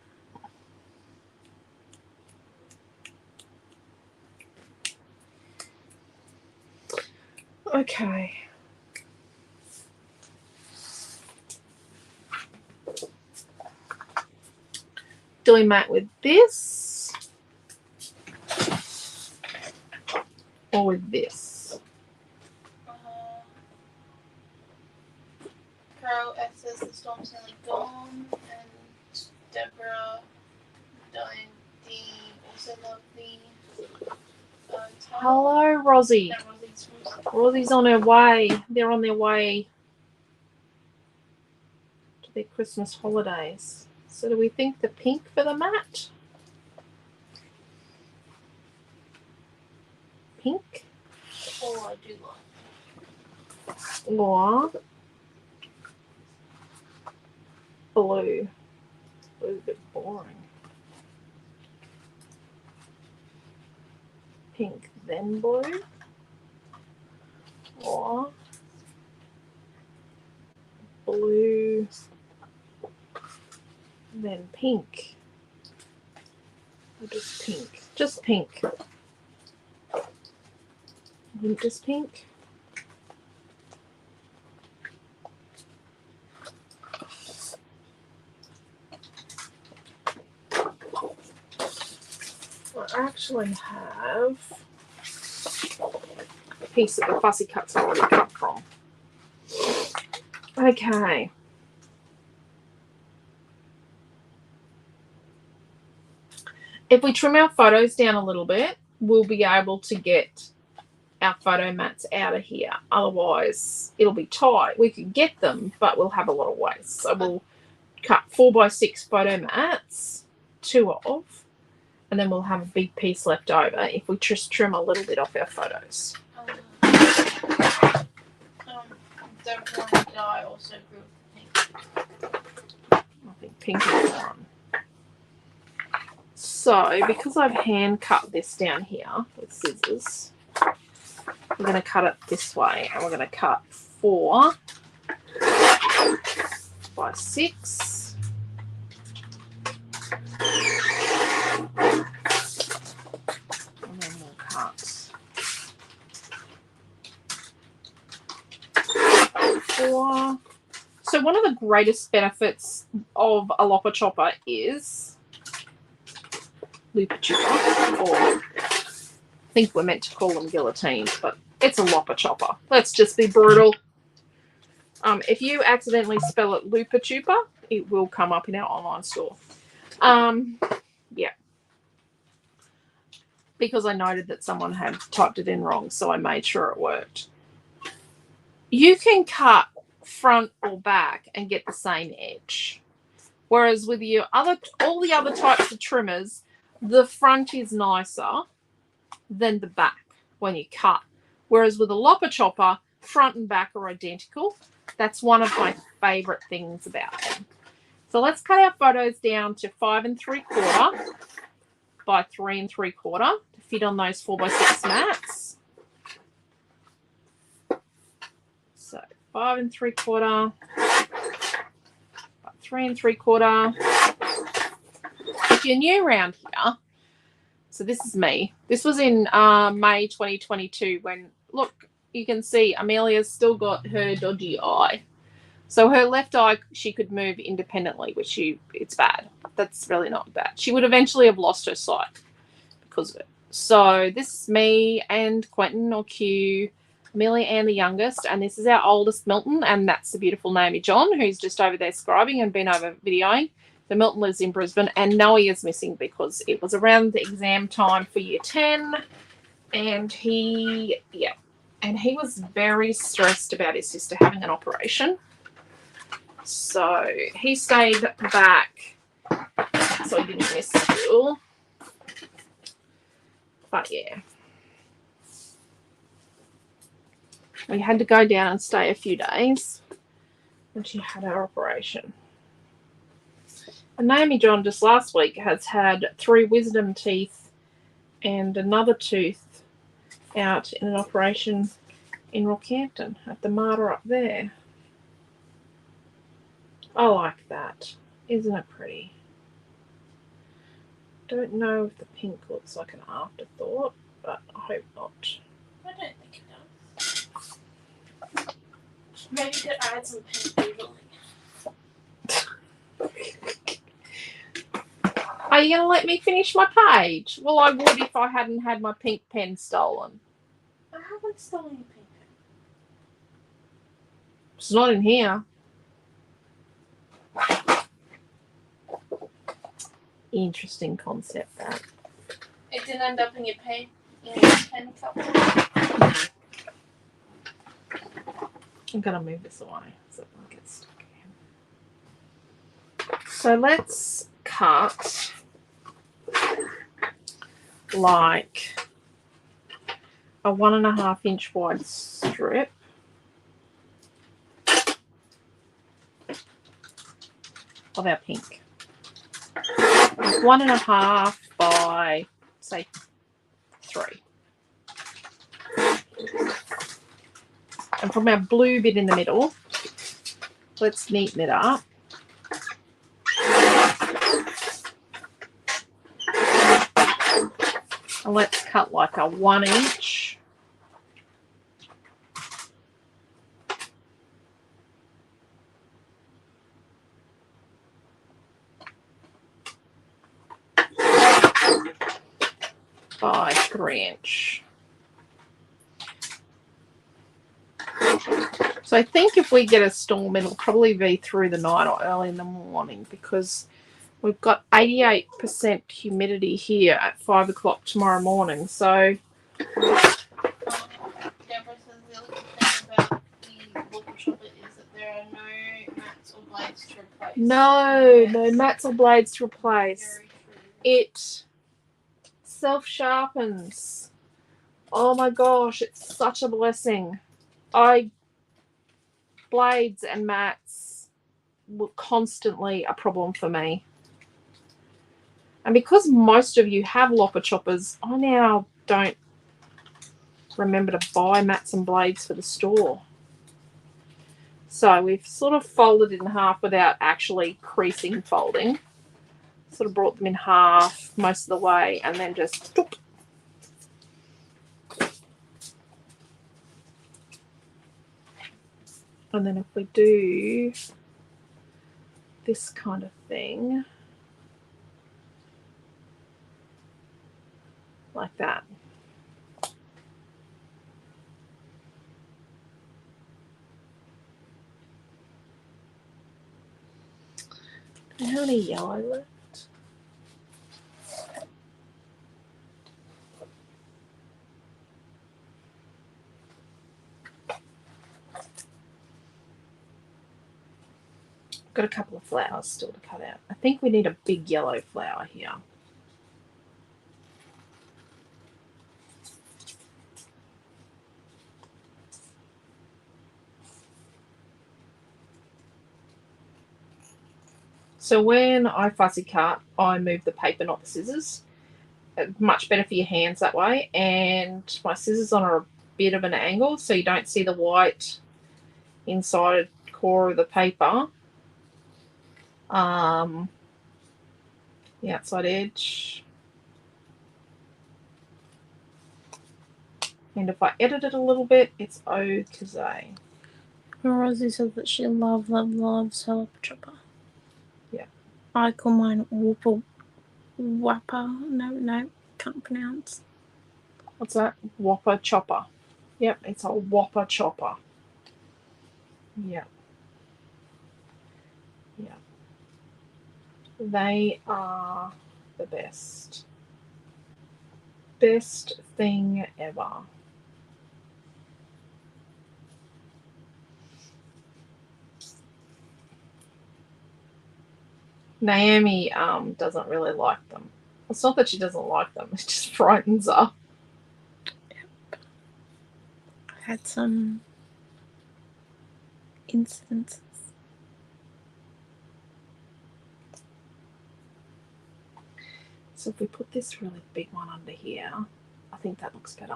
Okay. Do we mat with this or with this? Carol says the storm's nearly gone, and Deborah Diane D also loved the title. Hello, Rosie. Rosie's on her way. They're on their way to their Christmas holidays. So do we think the pink for the mat? Pink? Oh, I do like. Or blue? Blue's a bit boring. Pink, then blue? Or blue, then pink? Or just pink? Just pink. I think just pink. I actually have a piece that the fussy cut's already cut from. Okay. If we trim our photos down a little bit, we'll be able to get our photo mats out of here. Otherwise, it'll be tight. We could get them, but we'll have a lot of waste. So we'll cut 4x6 photo mats, 2 of, and then we'll have a big piece left over if we just trim a little bit off our photos. Deborah and I also grew pink. I think pink is one. So, because I've hand cut this down here with scissors, we're going to cut it this way, and we're going to cut 4x6. And then we'll cut 4. So one of the greatest benefits of a lopper chopper is looper chopper, or I think we're meant to call them guillotines, but it's a lopper chopper. Let's just be brutal. If you accidentally spell it looper chopper, it will come up in our online store. Yeah. Because I noted that someone had typed it in wrong, so I made sure it worked. You can cut front or back and get the same edge. Whereas with all the other types of trimmers, the front is nicer than the back when you cut. Whereas with a lopper chopper, front and back are identical. That's one of my favorite things about them. So let's cut our photos down to 5 3/4 by 3 3/4 to fit on those 4x6 mats. So 5 3/4 by 3 3/4. If you're new around here, so this is me. This was in May 2022 when, look, you can see Amelia's still got her dodgy eye. So her left eye, she could move independently, which it's bad. That's really not bad. She would eventually have lost her sight because of it. So this is me and Quentin, or Q, Amelia and the youngest, and this is our oldest, Milton, and that's the beautiful Naomi John, who's just over there scribing and been over videoing. So Milton lives in Brisbane, and Noe is missing because it was around the exam time for year 10, and he was very stressed about his sister having an operation. So he stayed back so he didn't miss school. But yeah, we had to go down and stay a few days when she had her operation. And Naomi John just last week has had 3 wisdom teeth and another tooth out in an operation in Rockhampton at the Mater up there. I like that. Isn't it pretty? Don't know if the pink looks like an afterthought, but I hope not. I don't think it does. Maybe you could add some pink doodling. Are you going to let me finish my page? Well, I would if I hadn't had my pink pen stolen. I haven't stolen your pink pen. It's not in here. Interesting concept, that. It didn't end up in your pen cup. I'm going to move this away so it won't get stuck again. So let's cut like a 1.5 inch wide strip. Of our pink. 1.5 by, say, 3. And from our blue bit in the middle, let's neaten it up. And let's cut like a 1 inch. By 3 inch. So I think if we get a storm, it'll probably be through the night or early in the morning because we've got 88% humidity here at 5 o'clock tomorrow morning. So Deborah says the other good thing about the local shopper is that there are no mats or blades to replace. no mats or blades to replace. Very true. It self-sharpens. Oh my gosh, it's such a blessing. Blades and mats were constantly a problem for me. And because most of you have lopper choppers, I now don't remember to buy mats and blades for the store. So we've sort of folded it in half without actually creasing folding. Sort of brought them in half most of the way and then just... And then if we do this kind of thing, like that. How many yellow left? Got a couple of flowers still to cut out. I think we need a big yellow flower here. So when I fussy cut, I move the paper, not the scissors. Much better for your hands that way. And my scissors are a bit of an angle, so you don't see the white inside core of the paper. The outside edge. And if I edit it a little bit, it's okay. Rosie said that she loves her chopper. Yeah. I call mine Whopper. No, can't pronounce. What's that? Whopper chopper. Yep, it's a Whopper chopper. Yeah. Yeah. They are the best. Best thing ever. Naomi doesn't really like them. It's not that she doesn't like them, it just frightens her. Yep. I had some incidences. So if we put this really big one under here, I think that looks better.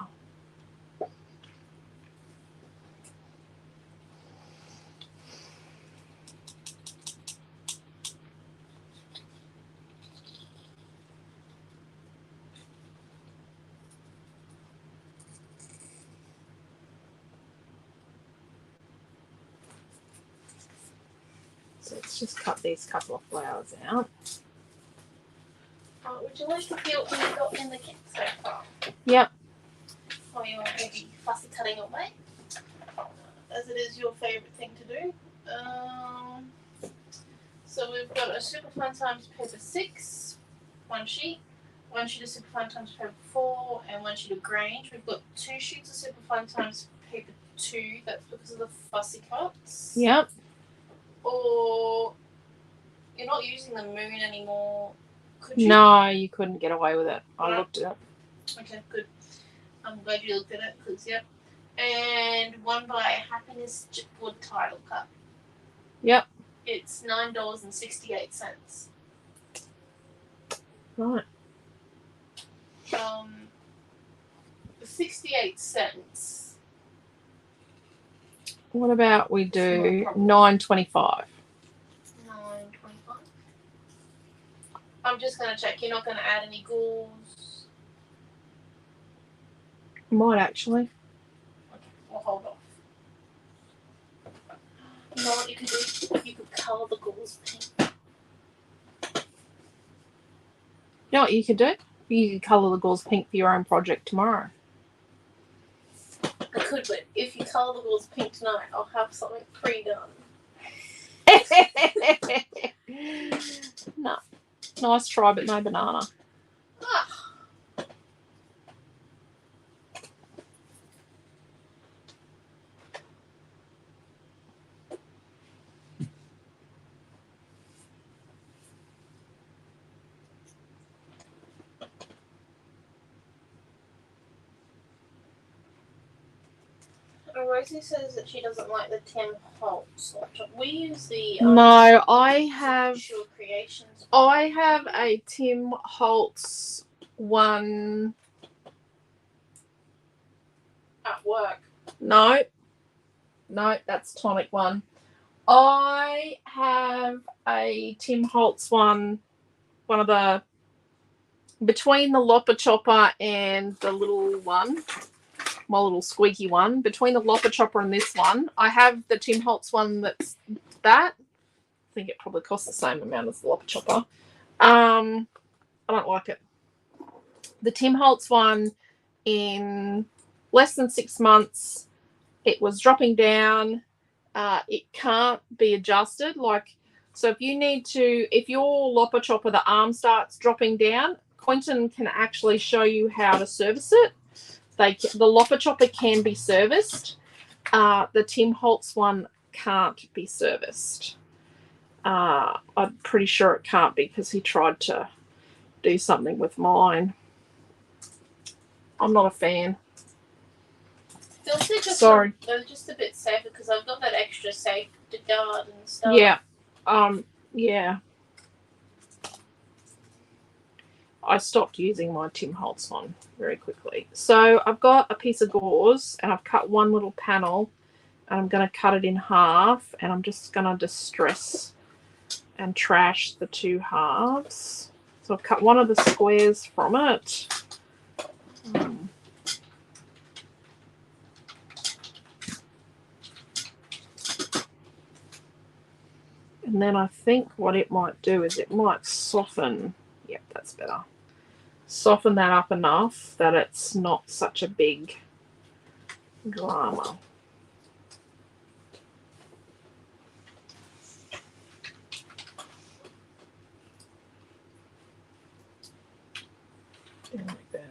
So let's just cut these couple of flowers out. Would you like to feel what you've got in the kit so far? Yep. Or you want to be fussy cutting away? As it is your favourite thing to do. So we've got a Super Funtimes paper 6, one sheet of Super Funtimes paper 4, and one sheet of Grange. We've got 2 sheets of Super Funtimes paper 2. That's because of the fussy cuts. Yep. Or you're not using the moon anymore. Could you? No, you couldn't get away with it. I looked at it. Okay, good. I'm glad you looked at it, because, yep. And one by Happiness Chipboard Title Cut. Yep. It's $9.68. Right. 68 cents. What about we do $9.25? $9.25. I'm just going to check. You're not going to add any gauze? Might actually. Okay, we'll hold off. You know what you could do? You could colour the gauze pink. You know what you could do? You could colour the gauze pink for your own project tomorrow. I could, but if you colour the gauze pink tonight, I'll have something pre-done. No. Nice try, but no banana. Ah. Rosie says that she doesn't like the Tim Holtz laptop. We use the No, I have Sure Creations. I have a Tim Holtz one. At work. No, that's Tonic one. I have a Tim Holtz one of the between the Lopper Chopper and the little one. My little squeaky one, between the Lopper Chopper and this one. I have the Tim Holtz one that's that. I think it probably costs the same amount as the Lopper Chopper. I don't like it. The Tim Holtz one, in less than 6 months, it was dropping down. It can't be adjusted. Like So if you need to, if your lopper chopper, the arm starts dropping down, Quentin can actually show you how to service it. The lopper chopper can be serviced. The Tim Holtz one can't be serviced. I'm pretty sure it can't be because he tried to do something with mine. I'm not a fan. Sorry. They're just a bit safer because I've got that extra safe to guard and stuff. Yeah. Yeah. I stopped using my Tim Holtz one very quickly. So I've got a piece of gauze and I've cut one little panel and I'm going to cut it in half and I'm just going to distress and trash the two halves. So I've cut one of the squares from it. And then I think what it might do is it might soften. Yep, that's better. Soften that up enough that it's not such a big drama. Like that.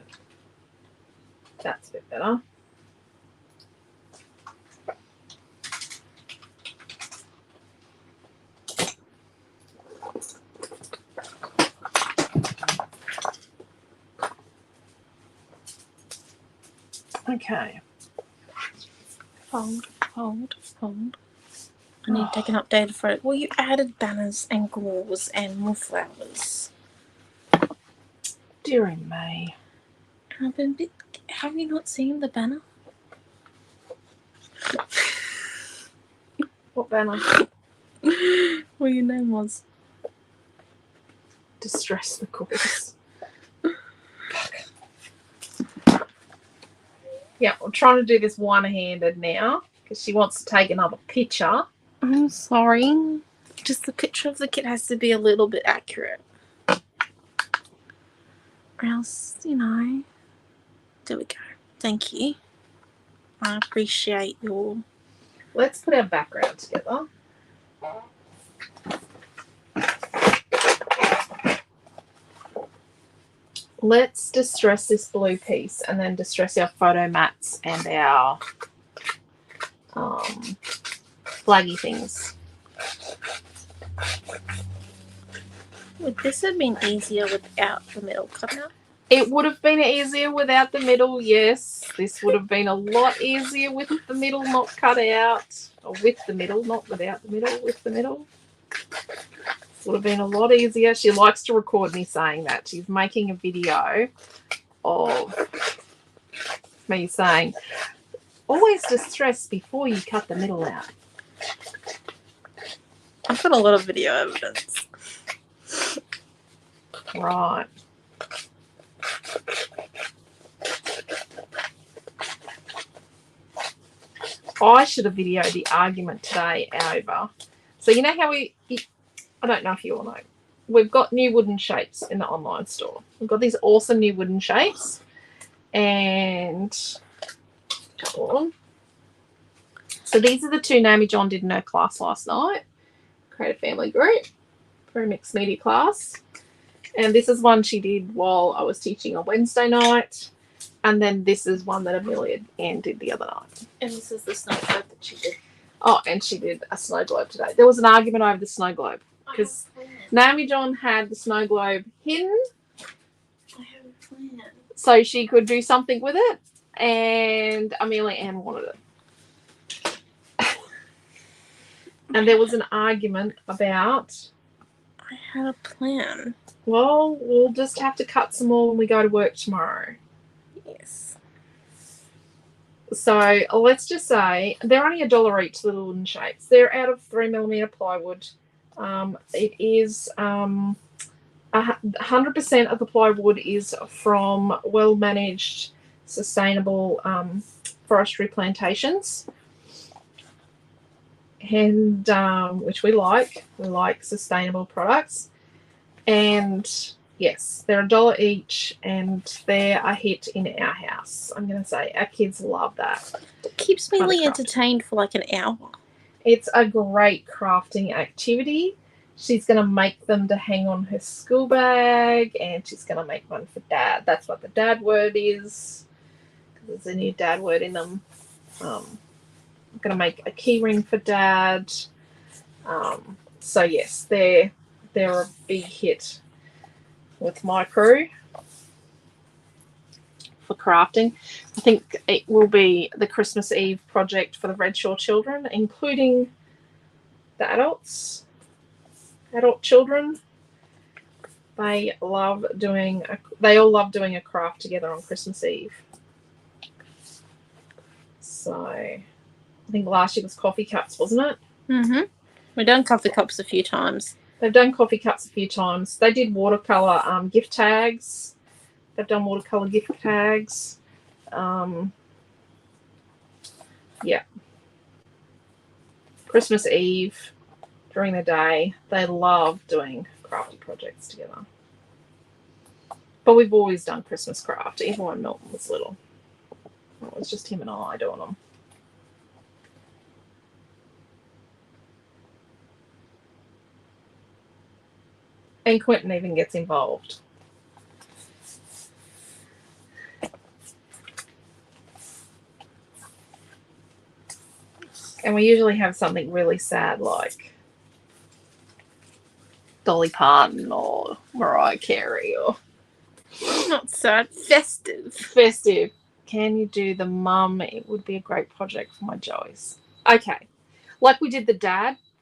That's a bit better. Okay. Hold. I need to take an updated photo. Well, you added banners and gauze and more flowers. Dear me. Have you not seen the banner? What banner? What your name was? Distress the cause. Yeah, I'm trying to do this one-handed now because she wants to take another picture. I'm sorry. Just the picture of the kid has to be a little bit accurate. Or else, you know. There we go. Thank you. I appreciate your... Let's put our background together. Let's distress this blue piece and then distress our photo mats and our flaggy things. Would this have been easier without the middle cut out? It would have been easier without the middle, yes. This would have been a lot easier with the middle not cut out. Or with the middle, not without the middle, with the middle. Would have been a lot easier. She likes to record me saying that. She's making a video of me saying, always distress before you cut the middle out. I've got a lot of video evidence. Right. I should have videoed the argument today over. So you know how I don't know if you all know, we've got new wooden shapes in the online store. We've got these awesome new wooden shapes. And hold on. So these are the two Naomi John did in her class last night. Create a family group for a mixed media class. And this is one she did while I was teaching on Wednesday night. And then this is one that Amelia Ann did the other night. And this is the snow globe that she did. Oh, and she did a snow globe today. There was an argument over the snow globe because Naomi John had the snow globe hidden. I have a plan. So she could do something with it. And Amelia Ann wanted it. And there was an argument about... I had a plan. Well, we'll just have to cut some more when we go to work tomorrow. Yes. So let's just say they're only $1 each, the little wooden shapes. They're out of 3mm plywood. It is 100% of the plywood is from well-managed, sustainable forestry plantations, and which we like. We like sustainable products. And yes, they're $1 each, and they're a hit in our house. I'm going to say our kids love that. It keeps me really entertained for like an hour. It's a great crafting activity. She's going to make them to hang on her school bag, and she's going to make one for Dad. That's what the dad word is. There's a new dad word in them. I'm going to make a key ring for Dad. So yes, they're a big hit with my crew for crafting. I think it will be the Christmas Eve project for the Redshaw children, including the adult children. They all love doing a craft together on Christmas Eve. So I think last year was coffee cups, wasn't it? Mm-hmm. We've done coffee cups a few times. They've done coffee cups a few times. They did watercolor gift tags. They've done watercolor gift tags. Yeah. Christmas Eve, during the day, they love doing crafty projects together. But we've always done Christmas craft, even when Milton was little. It was just him and I doing them. And Quentin even gets involved. And we usually have something really sad like Dolly Parton or Mariah Carey or... Not sad. Festive. Festive. Can you do the mum? It would be a great project for my Joey's. Okay. Like we did the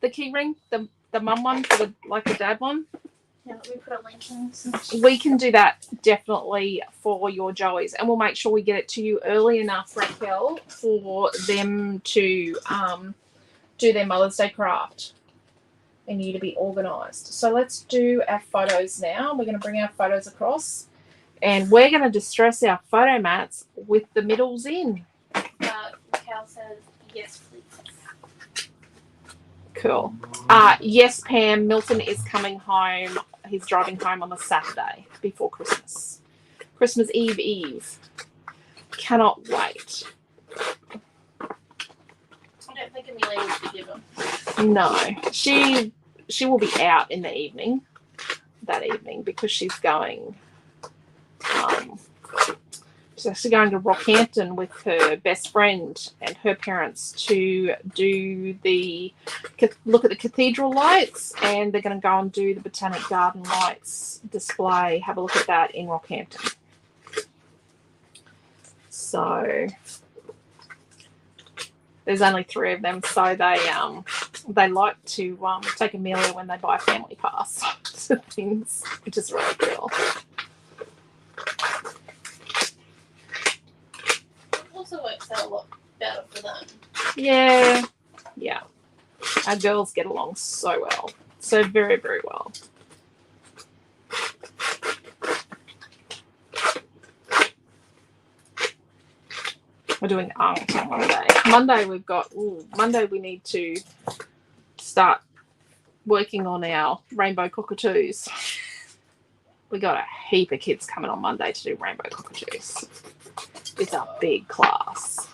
key ring, the mum one for the dad one. Yeah, let me put a link in. We can do that definitely for your Joey's, and we'll make sure we get it to you early enough, Raquel, for them to do their Mother's Day craft and you to be organised. So let's do our photos now. We're going to bring our photos across, and we're going to distress our photo mats with the middles in. Cal says yes, please. Cool. Yes, Pam, Milton is coming home. He's driving home on the Saturday before Christmas. Christmas Eve. Cannot wait. I don't think Amelia would forgive him. No. She will be out in the evening, that evening, because she's going... she's actually going to Rockhampton with her best friend and her parents to look at the cathedral lights, and they're going to go and do the Botanic Garden lights display. Have a look at that in Rockhampton. So there's only 3 of them, so they like to take Amelia when they buy a family pass to things, which is really cool. Also works out a lot better for them. Yeah. Our girls get along so well. So very, very well. We're doing art on Monday. Monday we need to start working on our rainbow cockatoos. We got a heap of kids coming on Monday to do rainbow cockatoos. It's a big class.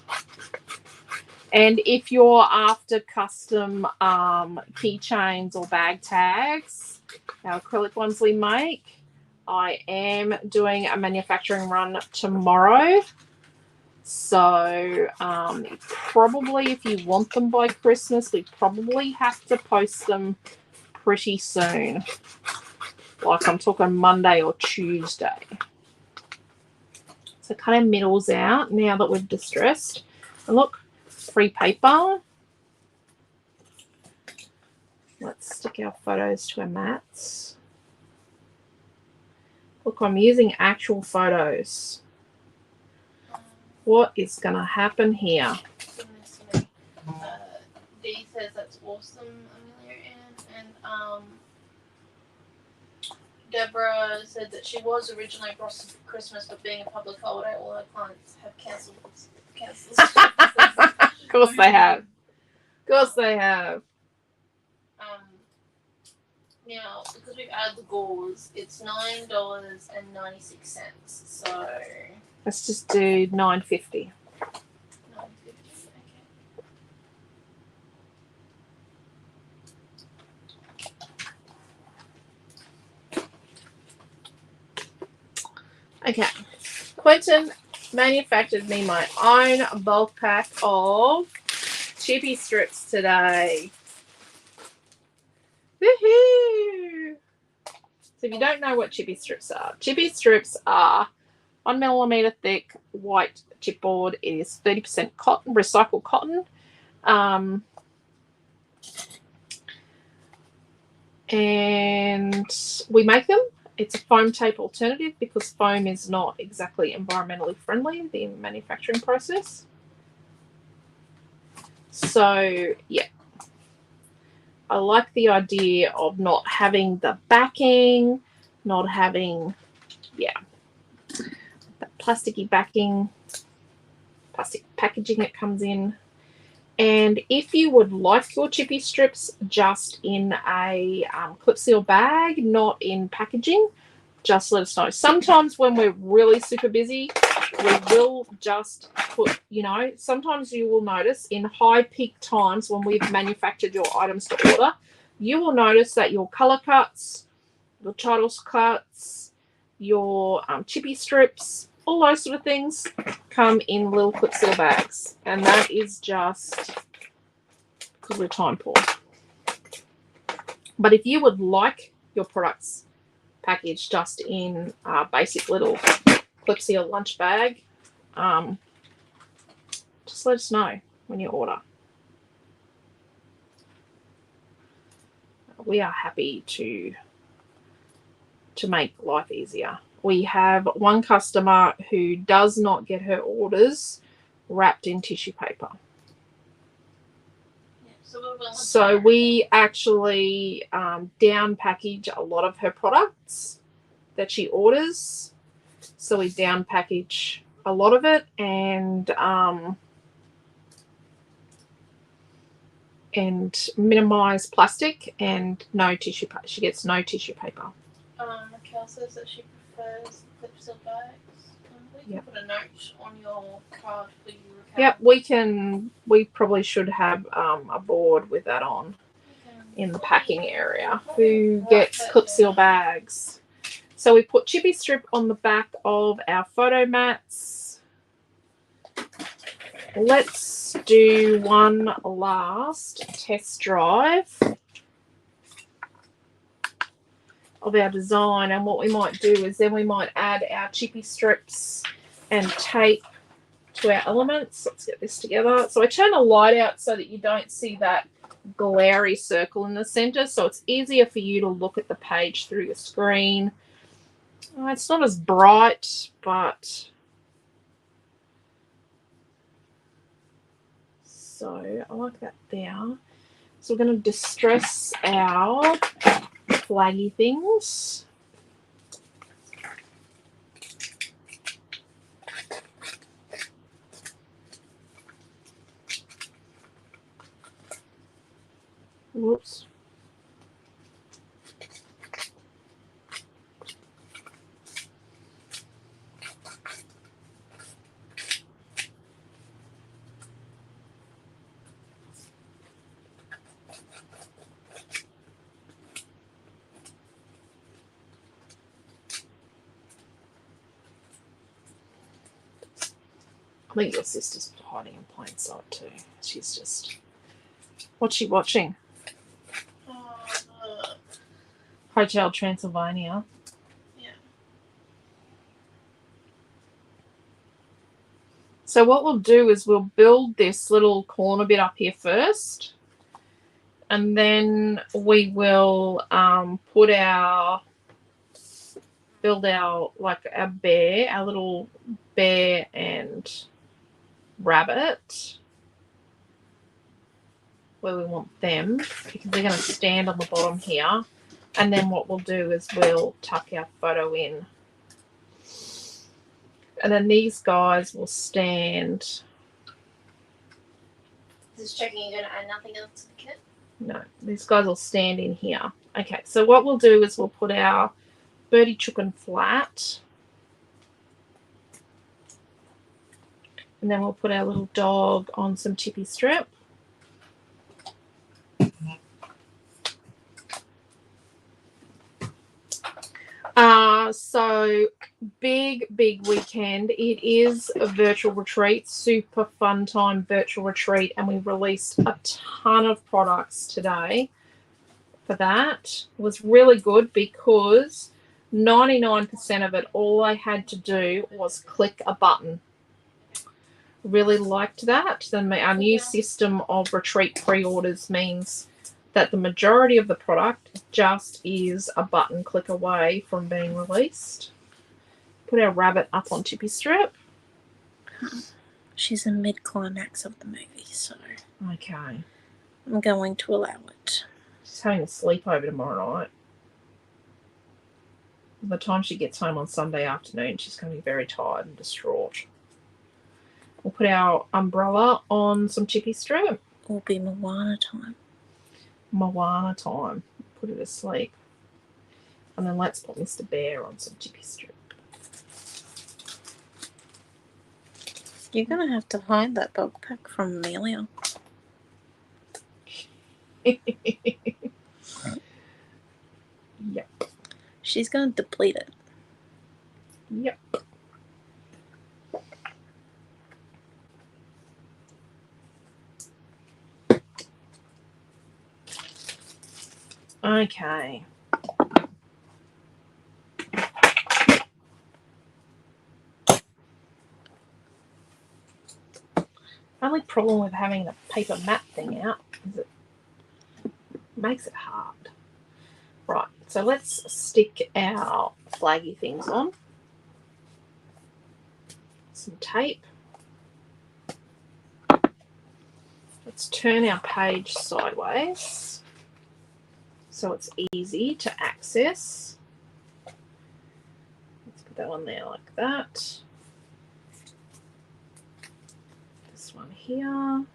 And if you're after custom keychains or bag tags, our acrylic ones we make, I am doing a manufacturing run tomorrow. So probably if you want them by Christmas, we probably have to post them pretty soon. Like I'm talking Monday or Tuesday. So kind of middles out now that we've distressed. And look, free paper. Let's stick our photos to our mats. Look, I'm using actual photos. What is going to happen here? Dee says that's awesome, Amelia Ann. And Deborah said that she was originally across for Christmas, but being a public holiday, all her clients have cancelled. Of course they have. Of course they have. Now, because we've added the gauze, it's $9.96. So Let's just do $9.50. $9.50. Okay. Okay. Quentin manufactured me my own bulk pack of chippy strips today. Woohoo! So if you don't know what chippy strips are 1mm thick white chipboard. It is 30% cotton, recycled cotton. And we make them. It's a foam tape alternative because foam is not exactly environmentally friendly, the manufacturing process. So, yeah. I like the idea of not having the backing, not having, that plasticky backing, plastic packaging it comes in. And if you would like your chippy strips just in a clip seal bag, not in packaging, just let us know. Sometimes when we're really super busy, we will just put, sometimes you will notice in high peak times when we've manufactured your items to order, you will notice that your color cuts, your titles cuts, your chippy strips, all those sort of things come in little clip seal bags. And that is just because we're time poor. But if you would like your products packaged just in a basic little clip seal lunch bag, just let us know when you order. We are happy to make life easier. We have one customer who does not get her orders wrapped in tissue paper. So we actually down package a lot of her products that she orders. So we down package a lot of it and minimize plastic and no tissue paper. She gets no tissue paper. Raquel says that she prefers clip seal bags. We can put a note on your card for you, Raquel. Yep, we probably should have a board with that on in the packing area. Who gets clip seal bags? So we put chippy strip on the back of our photo mats. Let's do one last test drive of our design, and what we might do is then we might add our chippy strips and tape to our elements. Let's get this together. So I turn the light out so that you don't see that glary circle in the center, so it's easier for you to look at the page through your screen. It's not as bright, but so I like that there. So we're going to distress our flaggy things. Whoops. I think your sister's hiding in plain sight too. She's just... What's she watching? Hotel Transylvania. Yeah. So what we'll do is we'll build this little corner bit up here first. And then we will build our bear, our little bear and rabbit, where we want them, because they're going to stand on the bottom here. And then what we'll do is we'll tuck our photo in. And then these guys will stand. Just checking you're going to add nothing else to the kit? No, these guys will stand in here. Okay, so what we'll do is we'll put our birdie chicken flat. And then we'll put our little dog on some chippy strip. So big weekend. It is a virtual retreat, super fun time virtual retreat, and we released a ton of products today for that. It was really good because 99% of it, all I had to do was click a button. Really liked that. Then our new system of retreat pre-orders means that the majority of the product just is a button click away from being released. Put our rabbit up on Tippy Strip. She's in mid-climax of the movie, so Okay. I'm going to allow it. She's having a sleepover tomorrow night. By the time she gets home on Sunday afternoon, she's going to be very tired and distraught. We'll put our umbrella on some Chippy Strip. Will be Moana time. Moana time. Put her to sleep. And then let's put Mr. Bear on some Chippy Strip. You're going to have to hide that bulk pack from Amelia. Yep. She's going to deplete it. Yep. Okay. Only problem with having the paper mat thing out is it makes it hard. Right, so let's stick our flaggy things on. Some tape. Let's turn our page sideways so it's easy to access. Let's put that one there like that. This one here.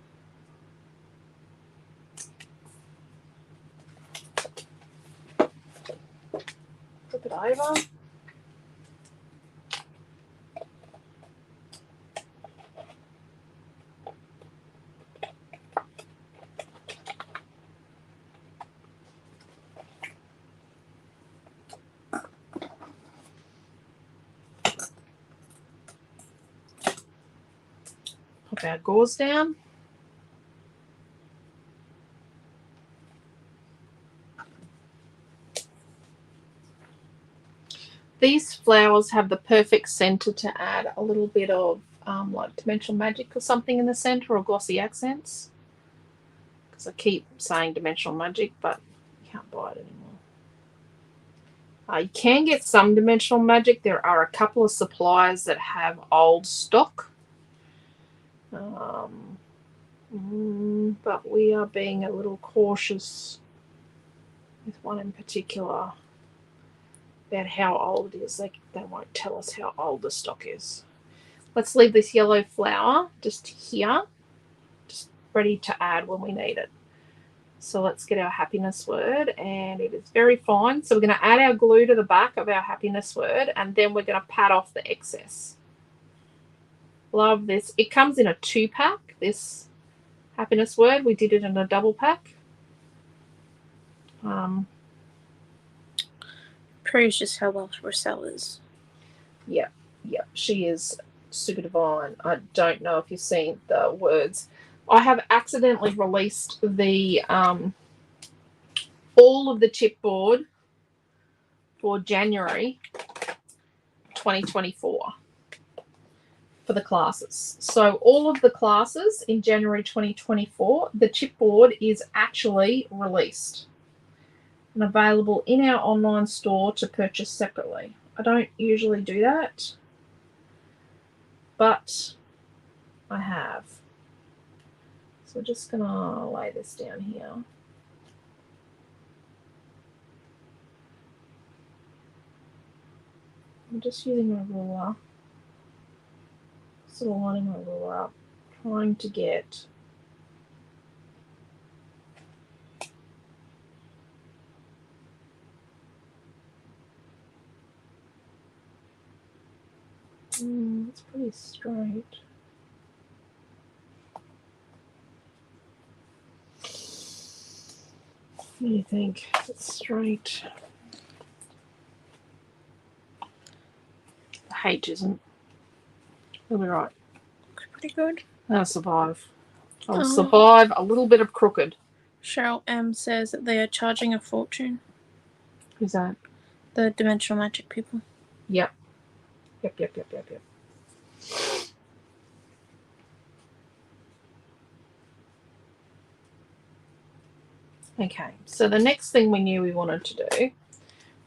Flip it over. Pop our gauze down. These flowers have the perfect center to add a little bit of like Dimensional Magic or something in the center, or glossy accents. Because I keep saying Dimensional Magic, but you can't buy it anymore. You can get some Dimensional Magic. There are a couple of suppliers that have old stock. But we are being a little cautious with one in particular about how old it is. They won't tell us how old the stock is. Let's leave this yellow flower just here, just ready to add when we need it. So let's get our happiness word, and it is very fine. So we're going to add our glue to the back of our happiness word, and then we're going to pat off the excess. Love this. It comes in a 2-pack, this happiness word. We did it in a double pack. Proves just how well Rochelle is. Yep, she is super divine. I don't know if you've seen the words. I have accidentally released the all of the chipboard for January 2024 for the classes. So all of the classes in January 2024, the chipboard is actually released and available in our online store to purchase separately. I don't usually do that, but I have. So we're just going to lay this down here. I'm just using my ruler, sort of lining my ruler up, trying to get it's pretty straight. What do you think? It's straight. H isn't. We'll be right. Looks pretty good. I'll survive. I'll Oh. survive a little bit of crooked. Cheryl M says that they are charging a fortune. Who's that? The dimensional magic people. Yep. Yep. Okay, so the next thing we knew we wanted to do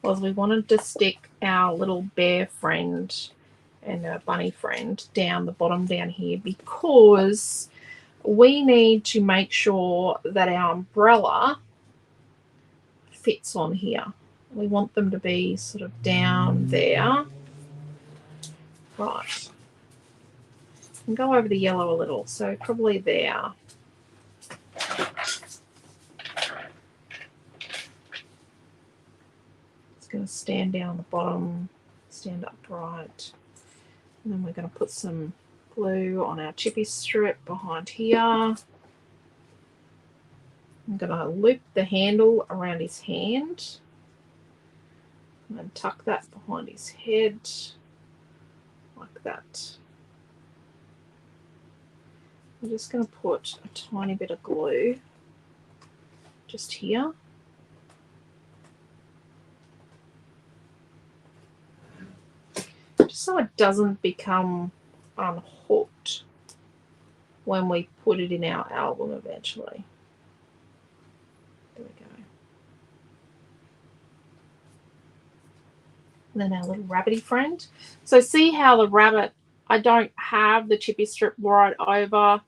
was we wanted to stick our little bear friend and our bunny friend down the bottom down here, because we need to make sure that our umbrella fits on here. We want them to be sort of down there. Right. And go over the yellow a little, so probably there. It's going to stand down the bottom, stand upright. And then we're going to put some glue on our chippy strip behind here. I'm going to loop the handle around his hand and then tuck that behind his head like that. I'm just going to put a tiny bit of glue just here. Just so it doesn't become unhooked when we put it in our album eventually. There we go. And then our little rabbity friend. So see how the rabbit, I don't have the chippy strip right over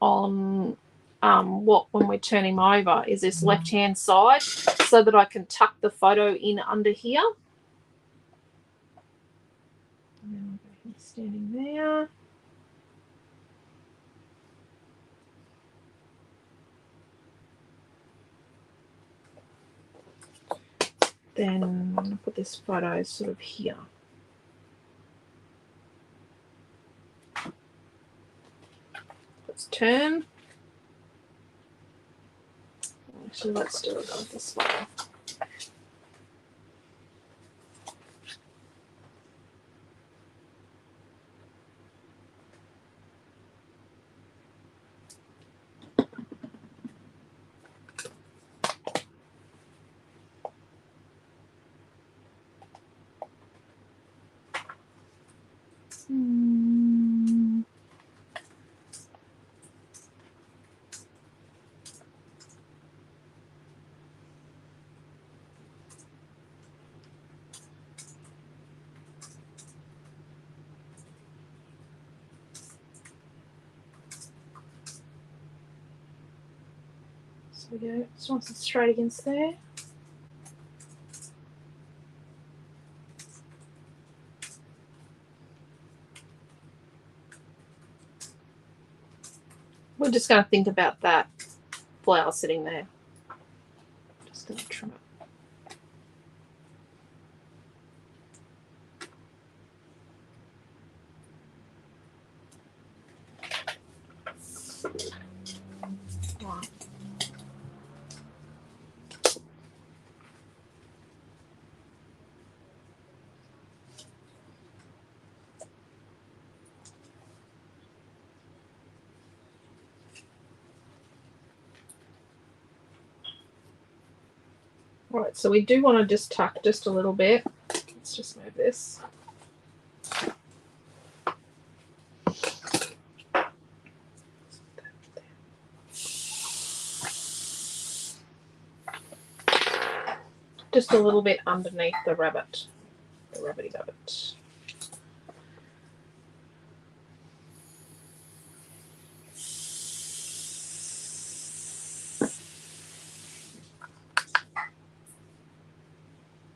on when we turn him over, is this left hand side, so that I can tuck the photo in under here. And then we'll go standing there. Then I'm going to put this photo sort of here. Let's turn. Actually, let's do it this way. So we go, just want it straight against there. We're just going to think about that flower sitting there. Just going to trim it. Right. Right, so we do want to just tuck just a little bit. Let's just move this. Just a little bit underneath the rabbit, the rabbity rabbit.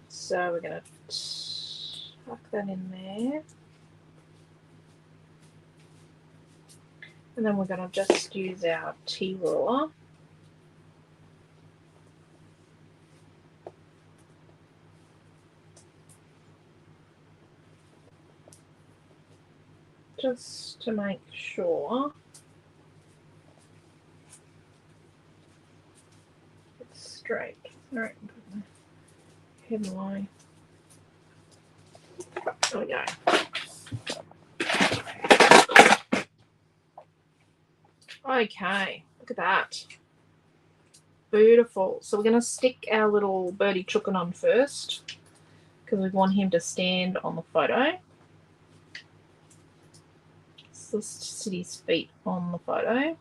So we're going to tuck that in there. And then we're going to just use our T-ruler. Just to make sure it's straight. All right, put my head line. There we go. Okay, look at that. Beautiful. So we're going to stick our little birdie chicken on first because we want him to stand on the photo. So let's sit his feet on the photo.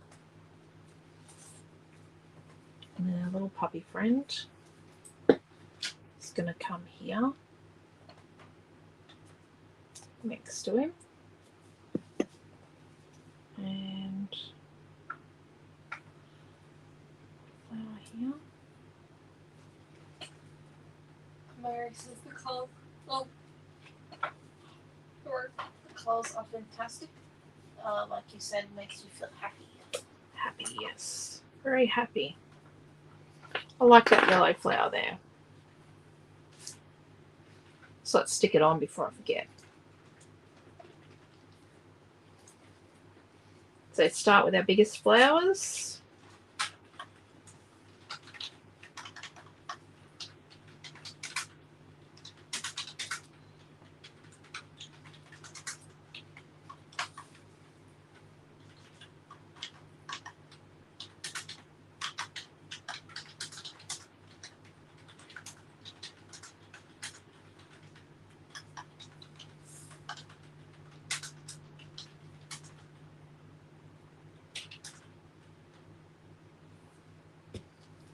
And then our little puppy friend is going to come here next to him. And flower here. Mary says the colours. Oh, the colours are fantastic. Like you said, makes you feel happy. Happy, yes. Very happy. I like that yellow flower there. So let's stick it on before I forget. So start with our biggest flowers.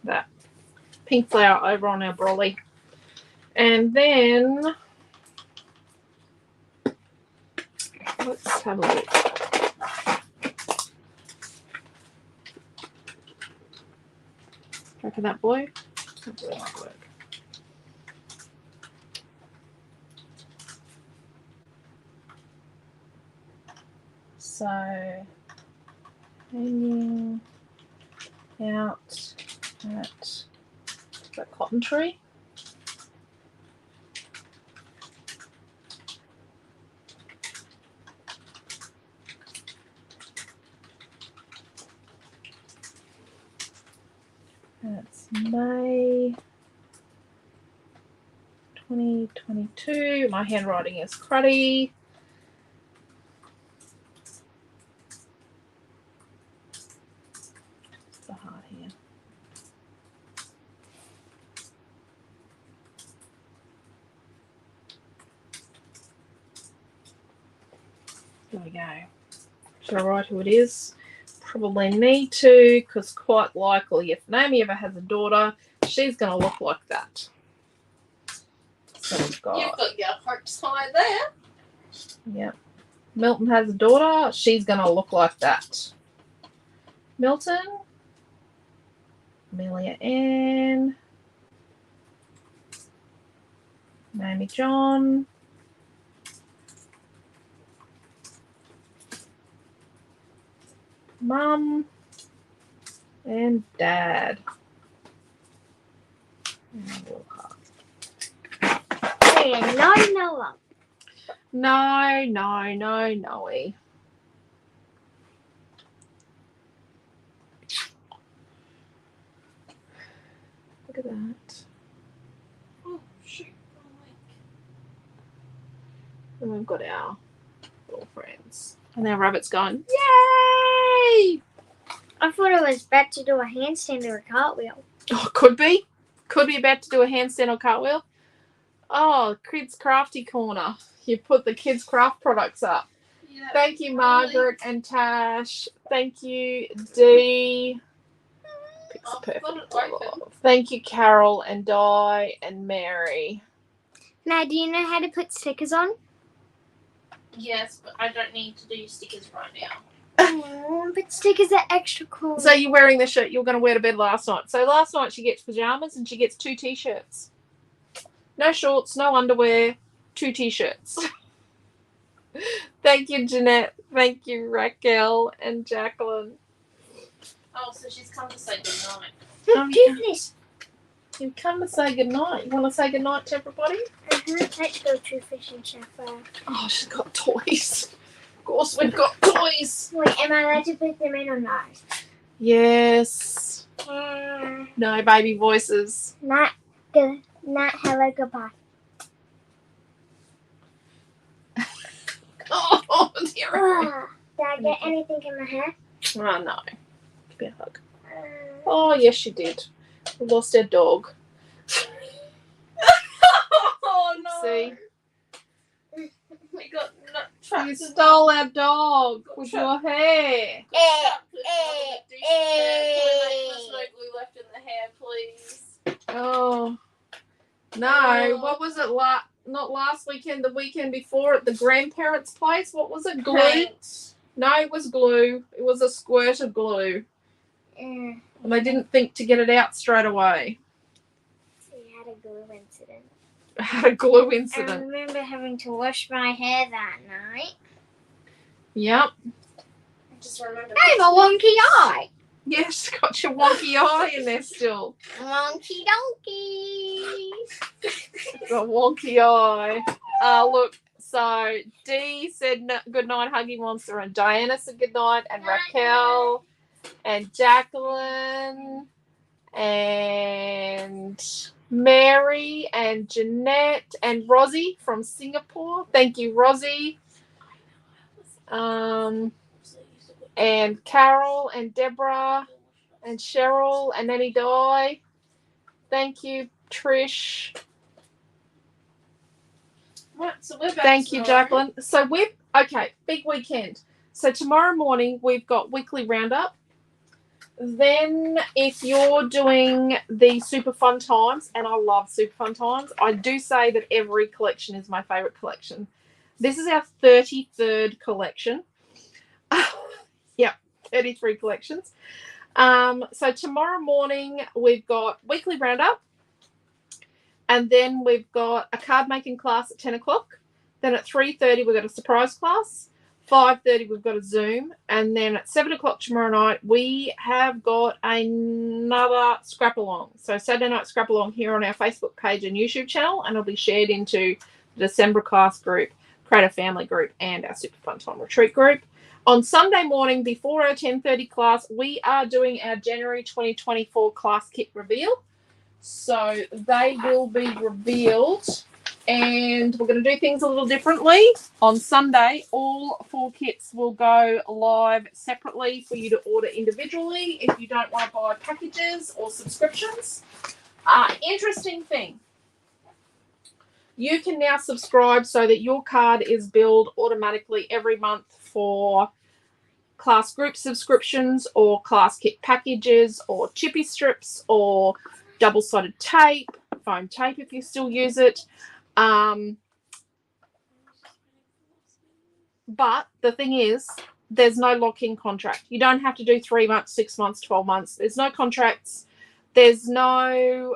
That pink flower over on our brolly. And then let's have a look. Reckon that boy? That boy might work. So hanging out at the cotton tree. That's May 2022. My handwriting is cruddy. The heart here. There we go. Should I write who it is? Probably need to, because quite likely if Naomi ever has a daughter, she's going to look like that. So we've got, You've got your hopes high there. yep. Milton has a daughter, she's going to look like that. Milton, Amelia Ann, Naomi John, Mum, and Dad. And a little heart. And no Noah. No, no, no, no-y. Look at that. Oh, shoot. Oh, And we've got our little friends. And our rabbit's going, yay! I thought it was about to do a handstand or a cartwheel. Oh, could be. Could be about to do a handstand or cartwheel. Oh, Kids Crafty Corner. You put the kids' craft products up. yeah. Thank you, Margaret and Tash. Thank you, Dee. Picks I've perfect got it open. love. Thank you, Carol and Di and Mary. Now, do you know how to put stickers on? Yes, but I don't need to do stickers right now. But stickers are extra cool. So you're wearing the shirt you were going to wear to bed last night. So last night she gets pajamas and she gets 2 t-shirts. No shorts, no underwear, 2 t-shirts. Thank you, Jeanette. Thank you, Raquel and Jacqueline. Oh, so she's come to say goodnight. Oh, Do this. you come to say goodnight. You want to say goodnight to everybody? Let's go to Fish and Chef. Oh, she's got toys. Of course we've got toys. Wait, am I allowed to put them in or not? Yes. No baby voices. Not good. Not hello, goodbye. happened here. Did I get anything in my hair? Oh, no. Give me a hug. Oh, yes, you did. We lost our dog. Oh no! See? We got trapped. You stole our dog with your hair. We left in the hair, please. Oh. No, what was it? Not last weekend, the weekend before at the grandparents' place. What was it? Glue? Paint. No, it was glue. It was a squirt of glue. Mm. And they didn't think to get it out straight away. We had a glue incident. Had a glue I incident. remember having to wash my hair that night. Yep. I just remember. I have a wonky eye. Yes, got your wonky eye in there still. Wonky donkey. Got wonky eye. Look, so Dee said good night, Huggy Monster, and Diana said good night, and Raquel, and Jacqueline, and Mary, and Jeanette, and Rosie from Singapore. Thank you, Rosie. And Carol, and Deborah, and Cheryl, and Nanny Di. Thank you, Trish. Right, so we're back. Thank you, tomorrow. Jacqueline. So okay, big weekend. So tomorrow morning we've got weekly roundup. Then if you're doing the Super Fun Times, and I love Super Fun Times, I do say that every collection is my favourite collection. This is our 33rd collection. Yep, 33 collections. So tomorrow morning we've got weekly roundup. And then we've got a card making class at 10 o'clock. Then at 3:30 we've got a surprise class. 5:30 we've got a Zoom. And then at 7 o'clock tomorrow night we have got another scrap along. So Saturday night scrap along here on our Facebook page and YouTube channel, and it'll be shared into the December class group, Creative Family group, and our Super Fun Time Retreat group. On Sunday morning before our 10:30 class, we are doing our January 2024 class kit reveal. So they will be revealed, and we're going to do things a little differently. On Sunday, all 4 kits will go live separately for you to order individually if you don't want to buy packages or subscriptions. Interesting thing. You can now subscribe so that your card is billed automatically every month for class group subscriptions or class kit packages or chippy strips or double-sided tape, foam tape if you still use it. But the thing is, there's no lock-in contract. You don't have to do 3 months, 6 months, 12 months. There's no contracts. There's no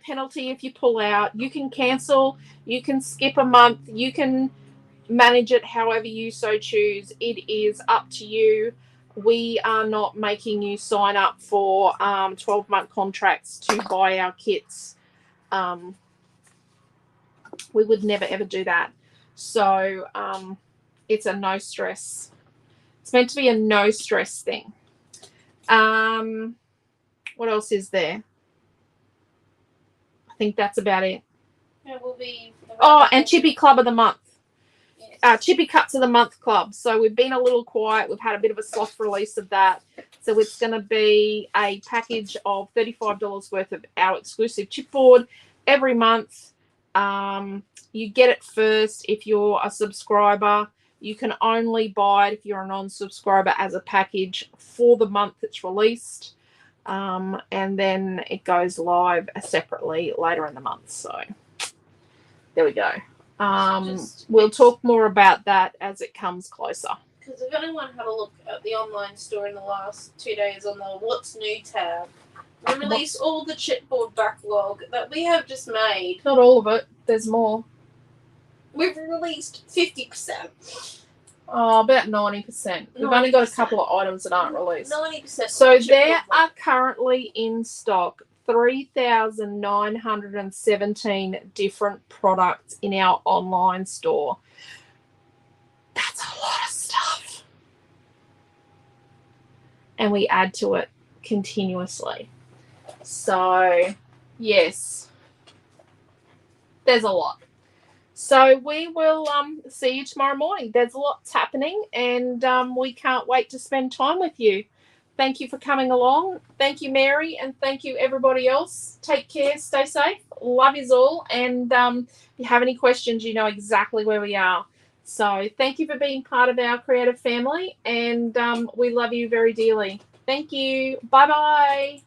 penalty if you pull out. You can cancel. You can skip a month. You can manage it however you so choose. It is up to you. We are not making you sign up for 12-month contracts to buy our kits. We would never, ever do that. So it's a no stress. It's meant to be a no stress thing. What else is there? I think that's about it. It will be. Oh, and Chippy Club of the Month. Yes. Chippy Cuts of the Month Club. So we've been a little quiet. We've had a bit of a soft release of that. So it's going to be a package of $35 worth of our exclusive chipboard every month. You get it first if you're a subscriber. You can only buy it if you're a non-subscriber as a package for the month it's released. And then it goes live separately later in the month. So there we go. We'll talk more about that as it comes closer. Because if anyone had a look at the online store in the last 2 days on the What's New tab, we released all the chipboard backlog that we have just made. Not all of it. There's more. We've released 50%. Oh, about 90%. We've only got a couple of items that aren't released. 90%. So there are currently in stock 3,917 different products in our online store. That's a lot of stuff. And we add to it continuously. So, yes, there's a lot. So we will see you tomorrow morning. There's lots happening, and we can't wait to spend time with you. Thank you for coming along. Thank you, Mary, and thank you, everybody else. Take care. Stay safe. Love yous all. And if you have any questions, you know exactly where we are. So thank you for being part of our creative family, and we love you very dearly. Thank you. Bye-bye.